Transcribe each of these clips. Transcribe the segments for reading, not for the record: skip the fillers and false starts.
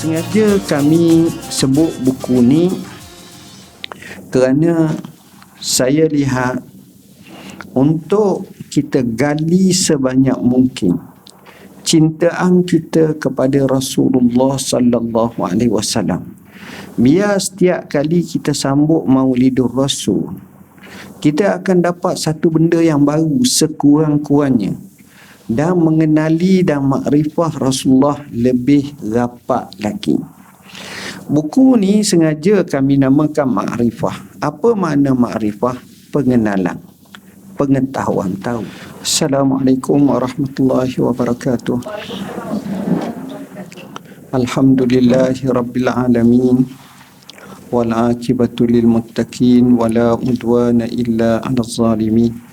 Sengaja kami sebut buku ni kerana saya lihat untuk kita gali sebanyak mungkin cintaan kita kepada Rasulullah sallallahu alaihi wasallam. Biar setiap kali kita sambut Maulidur Rasul, kita akan dapat satu benda yang baru sekurang-kurangnya dan mengenali dan makrifah Rasulullah lebih rapat lagi. Buku ni sengaja kami namakan Makrifah. Apa makna makrifah? Pengenalan, pengetahuan, tahu. Assalamualaikum warahmatullahi wabarakatuh. Alhamdulillahi rabbil alamin. Wal akibatu lil muttaqin wala udwana illa 'alal zalimin.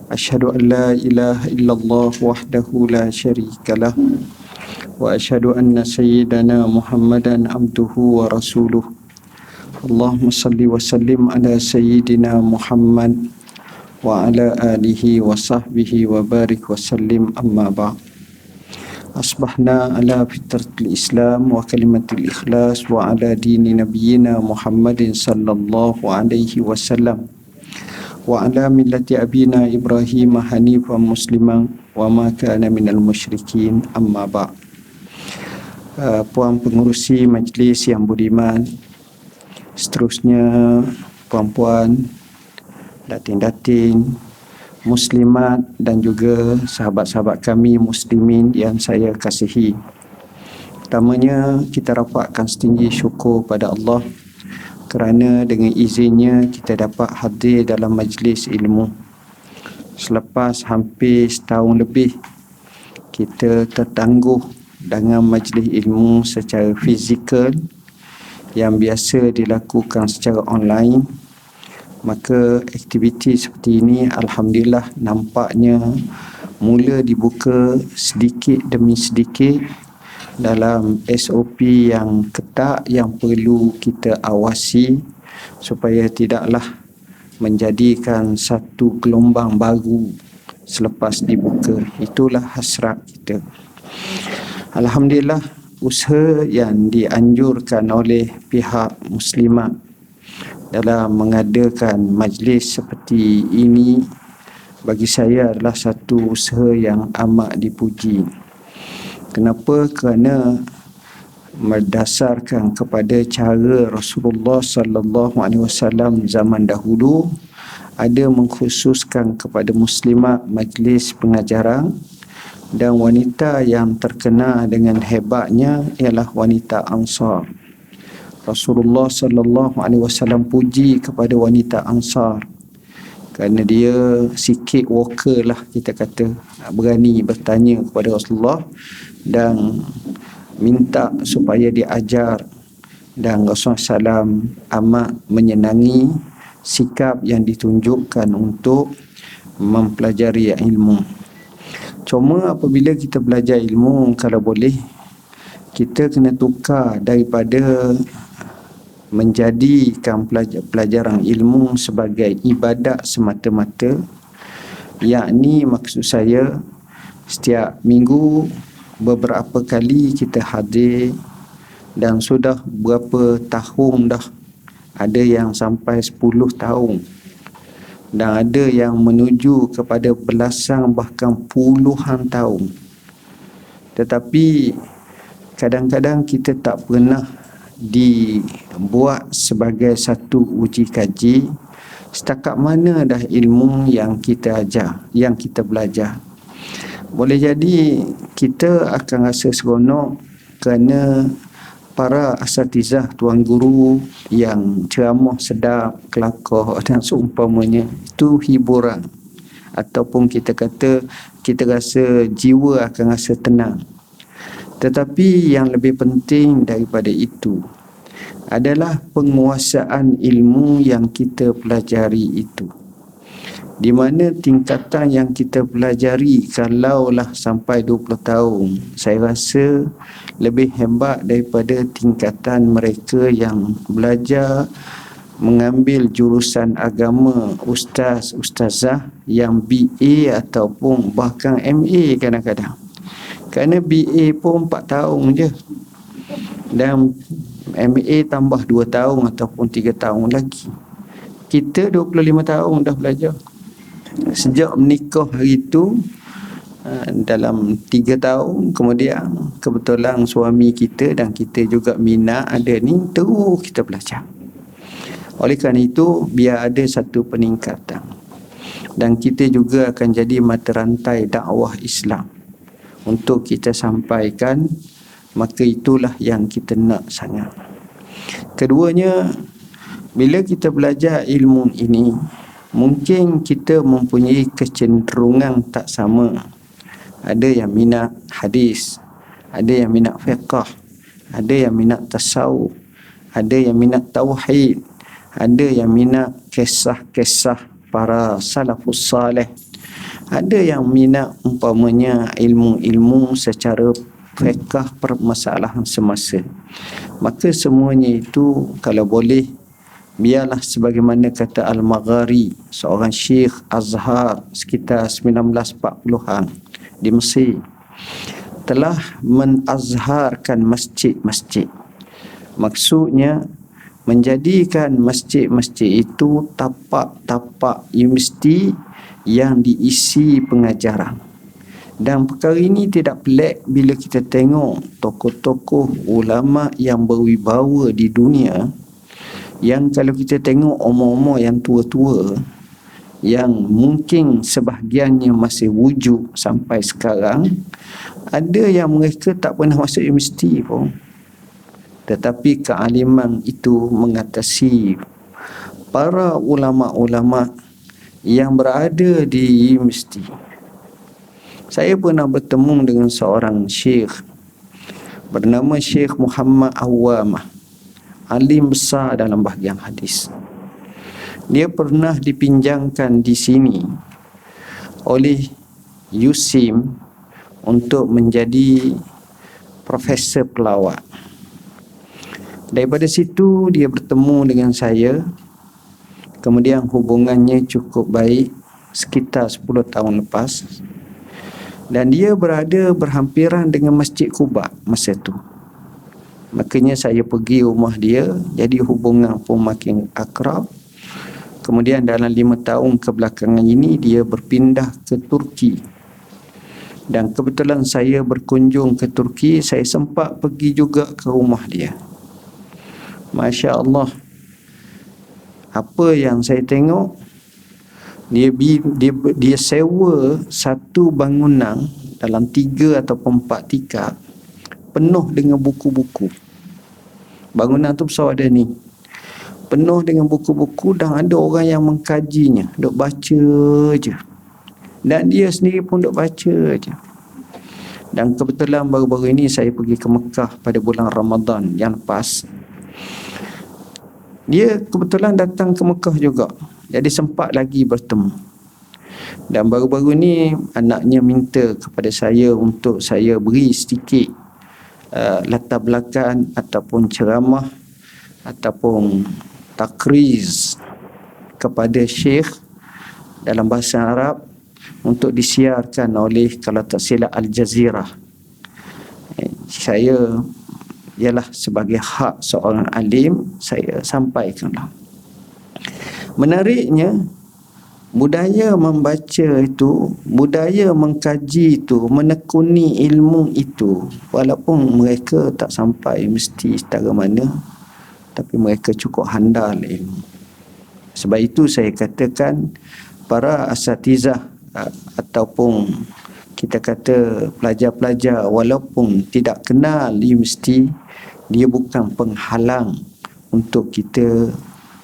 Asyhadu an la ilaha illallah wahdahu la syarika lah wa asyhadu anna sayyidana Muhammadan abduhu wa rasuluh. Allahumma salli wa sallim ala sayyidina Muhammad wa ala alihi wa sahbihi wa barik wa sallim, amma ba'd. Asbahna ala fitratil Islam wa kalimatil ikhlas wa ala dini nabiyyina Muhammadin sallallahu alaihi wasallam wa ala millati abina Ibrahim hanifan musliman wa ma kana minal musyrikin, amma ba'. Puan pengurusi majlis yang budiman, seterusnya puan-puan, datin-datin, muslimat dan juga sahabat-sahabat kami muslimin yang saya kasihi. Pertamanya kita rapatkan setinggi syukur pada Allah kerana dengan izinnya kita dapat hadir dalam majlis ilmu. Selepas hampir setahun lebih kita tertangguh dengan majlis ilmu secara fizikal yang biasa dilakukan secara online, maka aktiviti seperti ini alhamdulillah nampaknya mula dibuka sedikit demi sedikit dalam SOP yang ketat yang perlu kita awasi supaya tidaklah menjadikan satu gelombang baru selepas dibuka. Itulah hasrat kita. Alhamdulillah, usaha yang dianjurkan oleh pihak muslimat dalam mengadakan majlis seperti ini bagi saya adalah satu usaha yang amat dipuji. Kenapa? Kerana berdasarkan kepada cara Rasulullah sallallahu alaihi wasallam zaman dahulu ada mengkhususkan kepada muslimat majlis pengajaran, dan wanita yang terkenal dengan hebatnya ialah wanita Ansar. Rasulullah sallallahu alaihi wasallam puji kepada wanita Ansar kerana dia sikit walker lah, kita kata, berani bertanya kepada Rasulullah dan minta supaya diajar, dan Rasulullah SAW amat menyenangi sikap yang ditunjukkan untuk mempelajari ilmu. Cuma apabila kita belajar ilmu, kalau boleh kita kena tukar daripada menjadikan pelajaran ilmu sebagai ibadat semata-mata, yakni maksud saya setiap minggu beberapa kali kita hadir, dan sudah berapa tahun dah, ada yang sampai 10 tahun dan ada yang menuju kepada belasan bahkan puluhan tahun. Tetapi kadang-kadang kita tak pernah dibuat sebagai satu uji kaji setakat mana dah ilmu yang kita ajar, yang kita belajar. Boleh jadi kita akan rasa seronok kerana para asatizah, tuan guru yang ceramah sedap, kelakar dan seumpamanya, itu hiburan, ataupun kita kata kita rasa jiwa akan rasa tenang. Tetapi yang lebih penting daripada itu adalah penguasaan ilmu yang kita pelajari itu, di mana tingkatan yang kita pelajari kalaulah sampai 20 tahun, saya rasa lebih hebat daripada tingkatan mereka yang belajar mengambil jurusan agama, ustaz, ustazah yang BA ataupun bahkan MA kadang-kadang. Kerana BA pun 4 tahun je. dan MA tambah 2 tahun ataupun 3 tahun lagi. Kita 25 tahun dah belajar. Sejak menikah hari itu, dalam 3 tahun kemudian kebetulan suami kita dan kita juga minat ada ni, terus kita belajar. Oleh kerana itu, biar ada satu peningkatan dan kita juga akan jadi mata rantai dakwah Islam untuk kita sampaikan, maka itulah yang kita nak sangat. Keduanya, bila kita belajar ilmu ini, mungkin kita mempunyai kecenderungan tak sama. Ada yang minat hadis, ada yang minat fiqh, ada yang minat tasawuf, ada yang minat tauhid, ada yang minat kisah-kisah para salafus salih, ada yang minat umpamanya ilmu-ilmu secara fiqh permasalahan semasa. Maka semuanya itu kalau boleh, biarlah sebagaimana kata Al-Maghari, seorang Syekh Azhar sekitar 1940-an di Mesir, telah menazharkan masjid-masjid. Maksudnya menjadikan masjid-masjid itu tapak-tapak universiti yang diisi pengajaran. Dan perkara ini tidak pelik bila kita tengok tokoh-tokoh ulama yang berwibawa di dunia, yang kalau kita tengok umur-umur yang tua-tua, yang mungkin sebahagiannya masih wujud sampai sekarang, ada yang mereka tak pernah masuk universiti pun, tetapi kealiman itu mengatasi para ulama-ulama yang berada di universiti. Saya pernah bertemu dengan seorang syekh bernama Syekh Muhammad Awamah, alim besar dalam bahagian hadis. Dia pernah dipinjamkan di sini oleh USIM untuk menjadi profesor pelawak. Daripada situ dia bertemu dengan saya. Kemudian hubungannya cukup baik sekitar 10 tahun lepas. Dan dia berada berhampiran dengan Masjid Quba masa itu. Makanya saya pergi rumah dia, jadi hubungan pun makin akrab. Kemudian dalam 5 tahun kebelakangan ini dia berpindah ke Turki. Dan kebetulan saya berkunjung ke Turki, saya sempat pergi juga ke rumah dia. Masya Allah, apa yang saya tengok, dia sewa satu bangunan dalam 3 ataupun 4 tingkat penuh dengan buku-buku. Bangunan tu besar ada ni, penuh dengan buku-buku, dan ada orang yang mengkajinya, duk baca je, dan dia sendiri pun duk baca je. Dan kebetulan baru-baru ini saya pergi ke Mekah pada bulan Ramadan yang lepas. Dia kebetulan datang ke Mekah juga, jadi sempat lagi bertemu. Dan baru-baru ni anaknya minta kepada saya untuk saya beri sedikit latar belakang ataupun ceramah ataupun takriz kepada Syekh dalam bahasa Arab untuk disiarkan oleh, kalau tak silap, Al Jazeera. Saya ialah sebagai hak seorang alim, saya sampaikanlah. Menariknya, budaya membaca itu, budaya mengkaji itu, menekuni ilmu itu, walaupun mereka tak sampai mesti setara mana, tapi mereka cukup handal ilmu. Sebab itu saya katakan para asatizah ataupun kita kata pelajar-pelajar, walaupun tidak kenal universiti, dia bukan penghalang untuk kita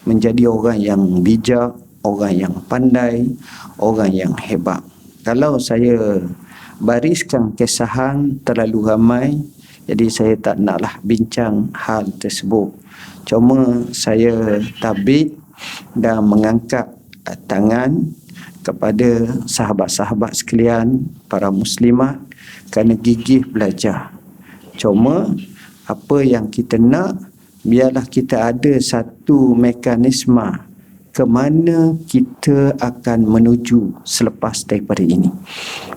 menjadi orang yang bijak, orang yang pandai, orang yang hebat. Kalau saya bariskan kesahan terlalu ramai, jadi saya tak naklah bincang hal tersebut. Cuma saya tabik dan mengangkat tangan kepada sahabat-sahabat sekalian, para muslimat, kerana gigih belajar. Cuma apa yang kita nak, biarlah kita ada satu mekanisme ke mana kita akan menuju selepas daripada ini.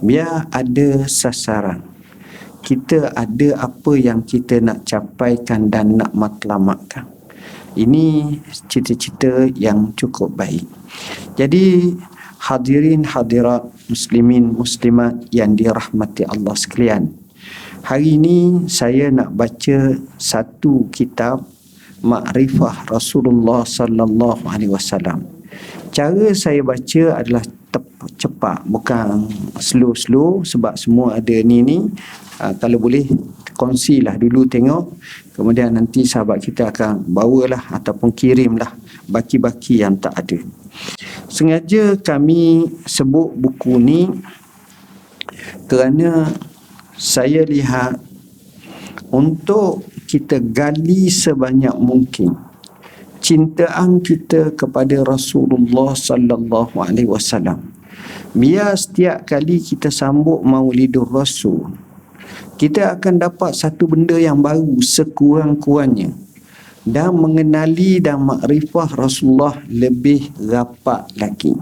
Biar ada sasaran. kita ada apa yang kita nak capaikan dan nak matlamatkan. Ini cita-cita yang cukup baik. Jadi hadirin hadirat muslimin muslimat yang dirahmati Allah sekalian, hari ini saya nak baca satu kitab Ma'rifah Rasulullah sallallahu alaihi wasallam. Cara saya baca adalah cepat, bukan slow-slow, sebab semua ada ni. Kalau boleh kongsilah dulu tengok, kemudian nanti sahabat kita akan bawalah ataupun kirimlah baki-baki yang tak ada. Sengaja kami sebut buku ni kerana saya lihat untuk kita gali sebanyak mungkin cintaan kita kepada Rasulullah sallallahu alaihi wasallam. Biar setiap kali kita sambut Maulidur Rasul, kita akan dapat satu benda yang baru sekurang-kurangnya dan mengenali dan makrifah Rasulullah lebih rapat lagi.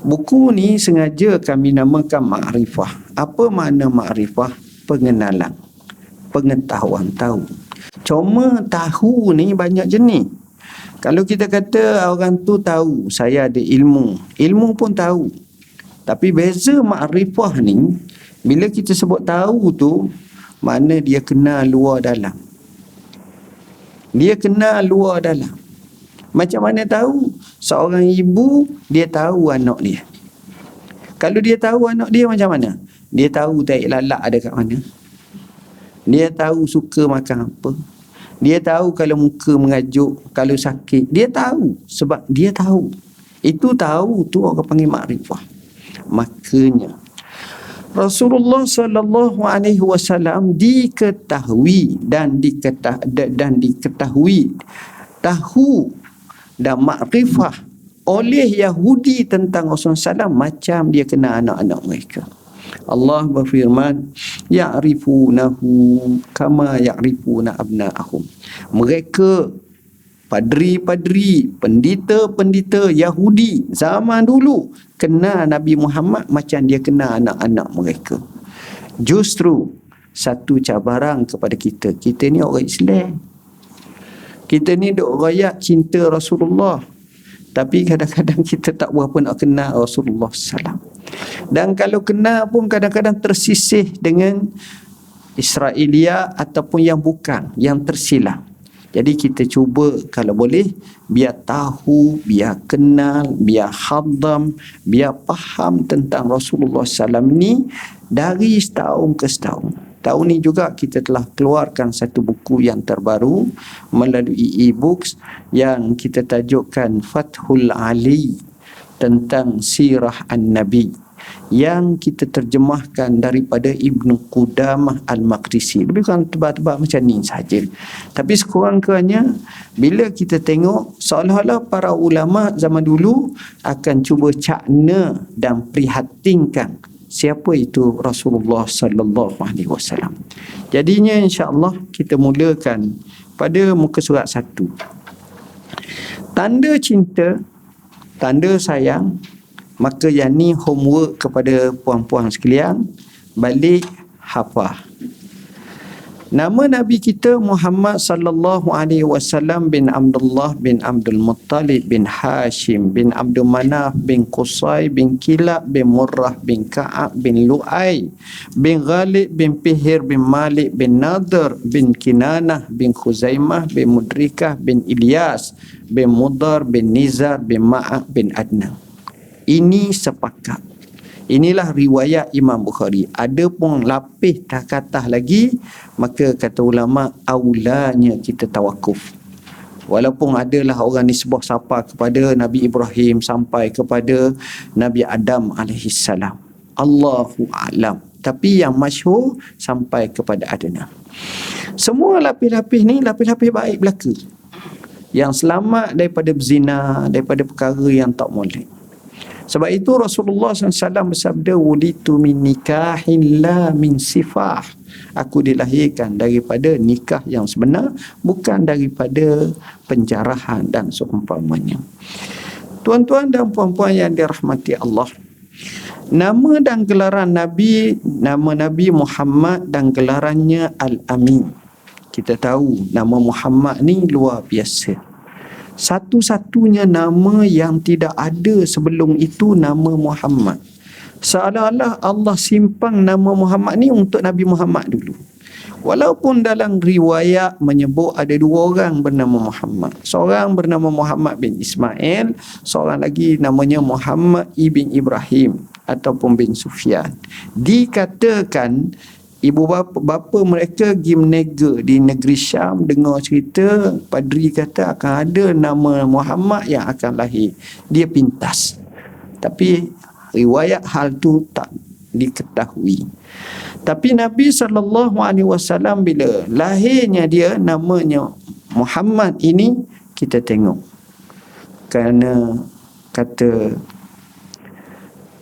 Buku ni sengaja kami namakan Ma'rifah. Apa makna Ma'rifah? Pengenalan, pengetahuan, tahu. Cuma tahu ni banyak jenis. Kalau kita kata orang tu tahu saya ada ilmu, ilmu pun tahu. Tapi beza Ma'rifah ni, bila kita sebut tahu tu, mana dia kenal luar dalam. Dia kenal luar dalam. Macam mana tahu? Seorang ibu, dia tahu anak dia. Kalau dia tahu anak dia macam mana? Dia tahu tahi lalak ada kat mana. Dia tahu suka makan apa. Dia tahu kalau muka mengajuk, kalau sakit. Dia tahu sebab dia tahu. Itu tahu tu orang panggil makrifah. Makanya Rasulullah sallallahu alaihi wasallam diketahui dan diketahui tahu dan makrifah oleh Yahudi tentang Rasulullah SAW macam dia kenal anak-anak mereka. Allah berfirman, ya'rifunahu kama ya'rifuna abna'ahum. Mereka padri-padri, pendeta-pendeta Yahudi zaman dulu kenal Nabi Muhammad macam dia kenal anak-anak mereka. Justru satu cabaran kepada kita. Kita ni orang Islam. Kita ni duk rakyat cinta Rasulullah. Tapi kadang-kadang kita tak berapa nak kenal Rasulullah SAW. Dan kalau kenal pun kadang-kadang tersisih dengan Israelia ataupun yang bukan, yang tersilap. Jadi kita cuba kalau boleh biar tahu, biar kenal, biar hadam, biar faham tentang Rasulullah SAW ni dari setahun ke setahun. Tahun ni juga kita telah keluarkan satu buku yang terbaru melalui e-books yang kita tajukkan Fathul Ali tentang Sirah An-Nabi, yang kita terjemahkan daripada Ibnu Qudamah Al-Maqdisi. Lebih kurang tebal-tebal macam ni saja. Tapi sekurang-kurangnya bila kita tengok seolah-olah para ulama zaman dulu akan cuba cakna dan prihatinkan siapa itu Rasulullah sallallahu alaihi wasallam. Jadinya insya-Allah kita mulakan pada muka surat 1. Tanda cinta, tanda sayang. Maka yang ni homework kepada puan-puan sekalian, balik hafal. Nama Nabi kita Muhammad sallallahu alaihi wasallam bin Abdullah bin Abdul Muttalib bin Hashim bin Abdul Manaf bin Qusay bin Kilab bin Murrah bin Ka'ab bin Lu'ay bin Ghalib bin Fihir bin Malik bin Nadhr bin Kinanah bin Khuzaimah bin Mudrikah bin Ilyas bin Mudar bin Nizar bin Ma'ak bin Adnan. Ini sepakat. Inilah riwayat Imam Bukhari. Ada pun lapis tak lagi, maka kata ulama aulanya kita tawakuf. Walaupun adalah orang nisbah sapa kepada Nabi Ibrahim sampai kepada Nabi Adam alaihissalam. Allahu a'lam. Tapi yang masyhur sampai kepada Adnan. Semua lapis-lapis ni lapis-lapis baik belaka. Yang selamat daripada berzina, daripada perkara yang tak molek. Sebab itu Rasulullah SAW bersabda, wulitu min nikahin la min sifah. Aku dilahirkan daripada nikah yang sebenar, bukan daripada penjarahan dan seumpamanya. Tuan-tuan dan puan-puan yang dirahmati Allah, Nama dan gelaran Nabi, nama Nabi Muhammad dan gelarannya Al-Amin. Kita tahu nama Muhammad ni luar biasa. Satu-satunya nama yang tidak ada sebelum itu nama Muhammad. Seolah-olah Allah simpang nama Muhammad ni untuk Nabi Muhammad dulu. Walaupun dalam riwayat menyebut ada dua orang bernama Muhammad. Seorang bernama Muhammad bin Ismail, seorang lagi namanya Muhammad ibn Ibrahim ataupun bin Sufyan. Dikatakan ibu bapa mereka pergi menega di negeri Syam, dengar cerita padri kata akan ada nama Muhammad yang akan lahir. Dia pintas. Tapi riwayat hal tu tak diketahui. Tapi Nabi SAW bila lahirnya dia namanya Muhammad ini, kita tengok. Kerana kata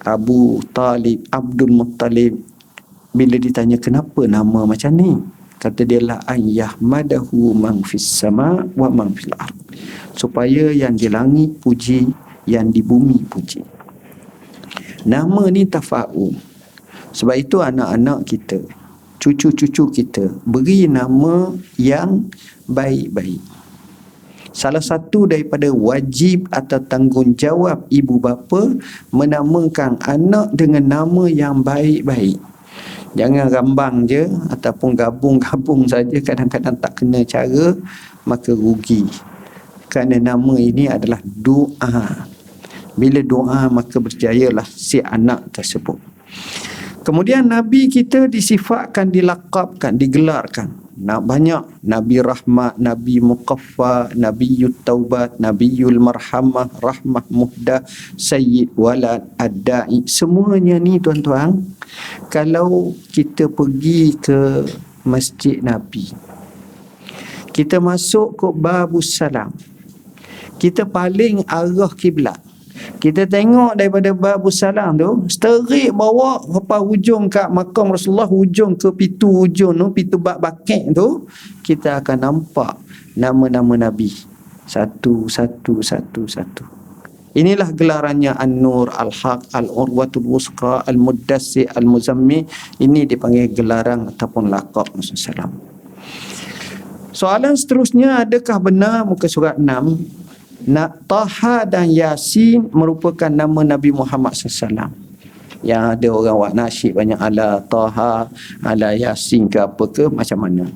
Abu Talib, Abdul Muttalib, bila ditanya kenapa nama macam ni, kata dia la an yahmadahu man fis sama wa man fil ard, supaya yang di langit puji, yang di bumi puji. Nama ni tafa'ul. Sebab itu anak-anak kita, cucu-cucu kita, beri nama yang baik-baik. Salah satu daripada wajib atau tanggungjawab ibu bapa menamakan anak dengan nama yang baik-baik. Jangan rambang je ataupun gabung-gabung saja, kadang-kadang tak kena cara, maka rugi. Kerana nama ini adalah doa. Bila doa maka berjayalah si anak tersebut. Kemudian Nabi kita disifatkan, dilaqabkan, digelarkan. Banyak. Nabi Rahmat, Nabi Muqaffa, Nabi Taubat, Nabi Marhamah, Rahmah Muhdah, Sayyid Walad, Ad-Da'i. Semuanya ni tuan-tuan, kalau kita pergi ke Masjid Nabi, kita masuk ke Babus Salam, kita paling arah kiblat, kita tengok daripada Babus Salam tu, seterik bawa sampai hujung kat makam Rasulullah, hujung ke pintu hujung tu, pintu bab bakit tu, kita akan nampak nama-nama Nabi. Satu. Inilah gelarannya An-Nur, Al-Haq, Al-Urwatul Wusqa, Al-Muddassir, Al-Muzammil. Ini dipanggil gelaran ataupun laqab Rasulullah SAW. Soalan seterusnya, adakah benar muka surat 6 Taha dan Yasin merupakan nama Nabi Muhammad SAW? Yang ada orang buat nasyid banyak, ala Taha, ala Yasin ke apa ke, macam mana.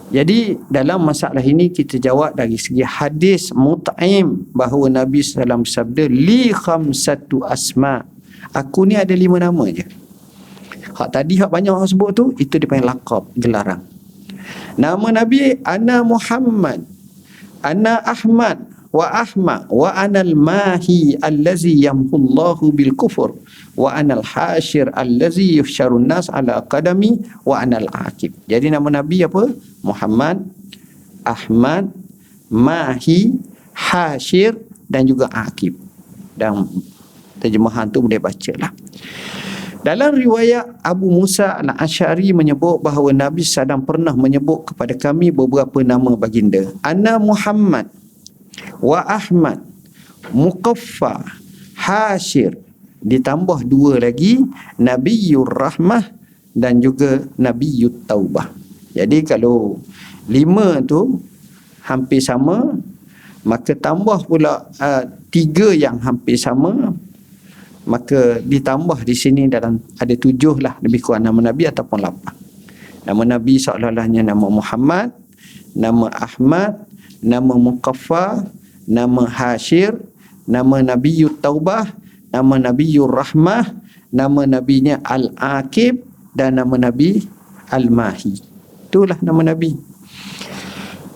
Jadi dalam masalah ini kita jawab dari segi hadis Mut'im, bahawa Nabi SAW bersabda, li khamsatu asma, aku ni ada 5 nama je. Hak tadi hak banyak orang sebut tu, itu dipanggil laqab, gelaran. Nama Nabi, ana Muhammad, ana Ahmad wa Ahmad, wa anal mahi allazi yamhullahu bil kufur, wa anal hashir allazi yuhsyarun nas ala qadami, wa anal aqib. Jadi nama Nabi apa? Muhammad, Ahmad, Mahi, Hashir dan juga Aqib. Dan terjemahan tu boleh baca lah. Dalam riwayat Abu Musa al-Asy'ari menyebut bahawa Nabi SAW pernah menyebut kepada kami beberapa nama baginda. Ana Muhammad wa Ahmad, Muqaffa, Hashir, ditambah 2 lagi, Nabiyyur Rahmah dan juga Nabiyyut Taubah. Jadi kalau 5 tu hampir sama, maka tambah pula 3 yang hampir sama, maka ditambah di sini dalam ada 7 lah lebih kurang nama Nabi ataupun 8. Nama Nabi seolah-olahnya nama Muhammad, nama Ahmad, nama Muqaffa, nama Hashir, nama Nabiyyut Taubah, nama Nabiyyur Rahmah, nama Nabinya Al-Aqib dan nama Nabi Al-Mahi. Itulah nama Nabi.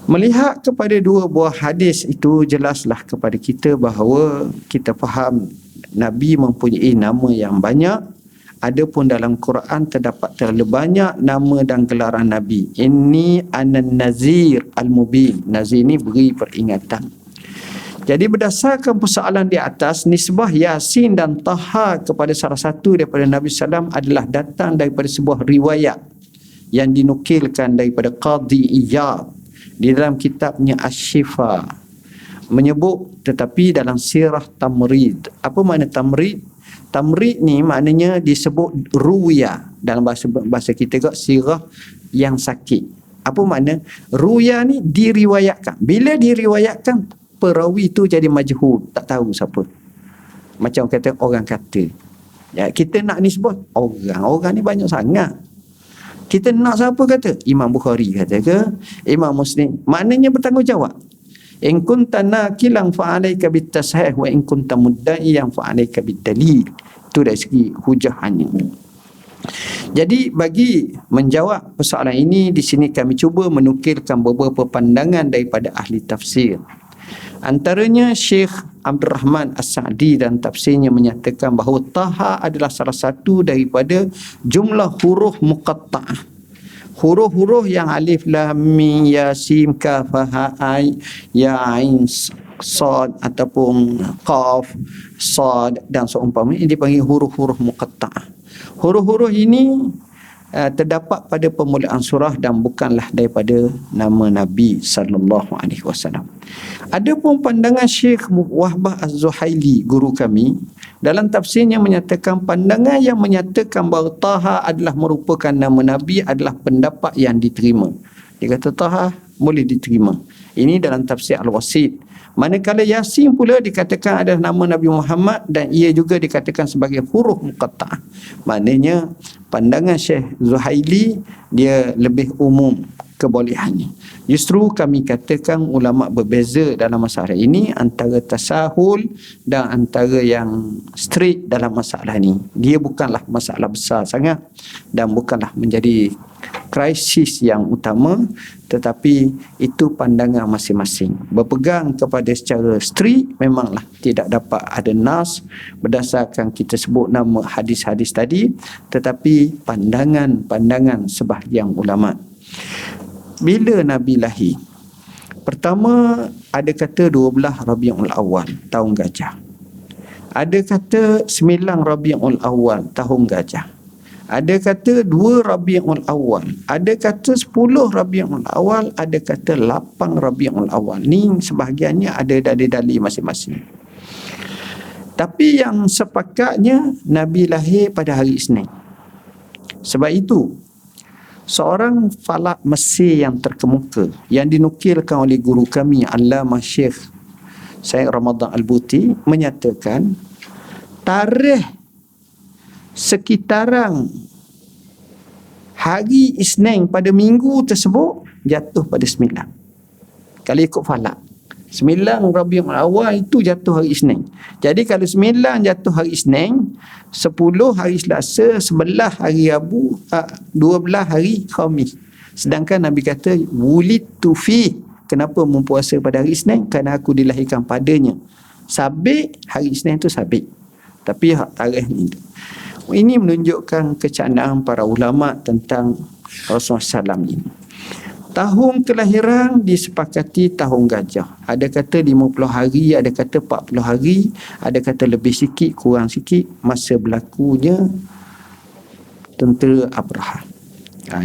Melihat kepada 2 buah hadis itu, jelaslah kepada kita bahawa kita faham Nabi mempunyai nama yang banyak. Adapun dalam Quran terdapat terlalu banyak nama dan gelaran Nabi. Ini anan nazir al-mubin. Nazir ini beri peringatan. Jadi berdasarkan persoalan di atas, nisbah Yasin dan Taha kepada salah satu daripada Nabi SAW adalah datang daripada sebuah riwayat yang dinukilkan daripada Qadhi Iyad di dalam kitabnya Asy-Syifa, menyebut, tetapi dalam sirah tamrid. Apa makna tamrid? Tamrid ni maknanya disebut ruya. Dalam bahasa kita juga sirah yang sakit. Apa makna? Ruya ni diriwayatkan. Bila diriwayatkan, perawi tu jadi majhul, tak tahu siapa. Macam kata orang kata. Ya, kita nak nisbah orang ni banyak sangat. Kita nak siapa kata? Imam Bukhari kata ke? Imam Muslim. Maknanya bertanggungjawab. In kunta nakilan fa'alaika bitasahih wa in kunta mudda'iyan fa'alaika bidalil. Itu dari segi hujahannya. Jadi bagi menjawab persoalan ini, di sini kami cuba menukilkan beberapa pandangan daripada ahli tafsir. Antaranya Syekh Abdul Rahman As-Sa'di dan tafsirnya menyatakan bahawa Taha adalah salah satu daripada jumlah huruf muqatta'ah. Huruf-huruf yang alif, lam, mim, ya, sin, kaf, ha, ai, ya, ain, sad ataupun qaf, sad dan seumpamanya, ini dipanggil huruf-huruf muqatta'ah. Huruf-huruf ini terdapat pada permulaan surah dan bukanlah daripada nama Nabi sallallahu alaihi wasallam. Adapun pandangan Syekh Wahbah Az-Zuhaili, guru kami, dalam tafsirnya menyatakan pandangan yang menyatakan bahawa Taha adalah merupakan nama Nabi adalah pendapat yang diterima. Dia kata Taha boleh diterima. Ini dalam tafsir Al-Wasit. Manakala Yasin pula dikatakan adalah nama Nabi Muhammad dan ia juga dikatakan sebagai huruf muqatta'ah. Maknanya pandangan Syekh Zuhaili dia lebih umum kebolehannya. Justru kami katakan ulama berbeza dalam masalah ini antara tasahul dan antara yang strict dalam masalah ini. Dia bukanlah masalah besar sangat dan bukanlah menjadi krisis yang utama, tetapi itu pandangan masing-masing. Berpegang kepada secara strict memanglah tidak dapat ada nas berdasarkan kita sebut nama hadis-hadis tadi, tetapi pandangan-pandangan sebahagian ulama. Bila Nabi lahir? Pertama, ada kata 12 Rabiul Awal, tahun gajah. Ada kata 9 Rabiul Awal, tahun gajah. Ada kata 2 Rabiul Awal. Ada kata 10 Rabiul Awal. Ada kata 8 Rabiul Awal. Ni sebahagiannya ada dalil-dalil masing-masing. Tapi yang sepakatnya Nabi lahir pada hari Isnin. Sebab itu seorang falak Mesir yang terkemuka yang dinukilkan oleh guru kami Allamah Syekh Syed Ramadan Al-Buti menyatakan tarikh sekitaran hari Isnin pada minggu tersebut jatuh pada 9. Kalau ikut falak 9 Rabiul Awal itu jatuh hari Isnin. Jadi kalau 9 jatuh hari Isnin, 10 hari Selasa, 11 hari Rabu, 12 hari Khamis. Sedangkan Nabi kata wulitu fi, kenapa mempuasa pada hari Isnin? Kerana aku dilahirkan padanya. Sabit, hari Isnin itu sabit. Tapi tarikh ni, ini menunjukkan kecandaan para ulama tentang Rasulullah SAW ini. Tahun kelahiran disepakati tahun gajah. Ada kata 50 hari, ada kata 40 hari, ada kata lebih sikit, kurang sikit. Masa berlakunya tentera Abraha.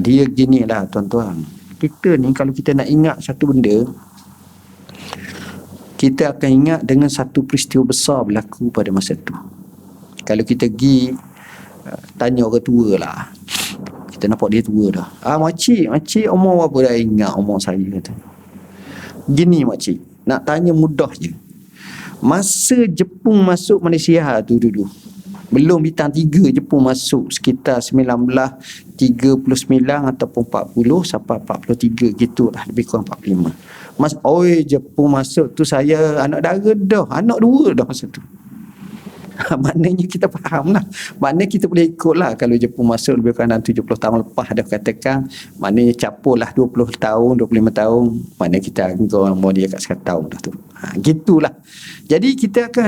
Dia ginilah tuan-tuan. Kita ni kalau kita nak ingat satu benda, kita akan ingat dengan satu peristiwa besar berlaku pada masa tu. Kalau kita pergi tanya orang tua lah, kita nampak dia tua dah. Makcik umur berapa dah? Ingat umur saya kata. Gini makcik, nak tanya mudah je. Masa Jepun masuk Malaysia tu dulu, belum bintang 3 Jepun masuk, sekitar 1939 ataupun 40 sampai 43 gitulah, lebih kurang 45. Jepun masuk tu saya anak dara dah, anak 2 dah masa tu. Maknanya kita faham lah. Maknanya kita boleh ikut lah. Kalau Jepun masuk lebih kurang 70 tahun lepas dah katakan, maknanya capur lah 20 tahun, 25 tahun. Maknanya kita orang mau dia kat 1 tahun dah tu. Gitulah. Jadi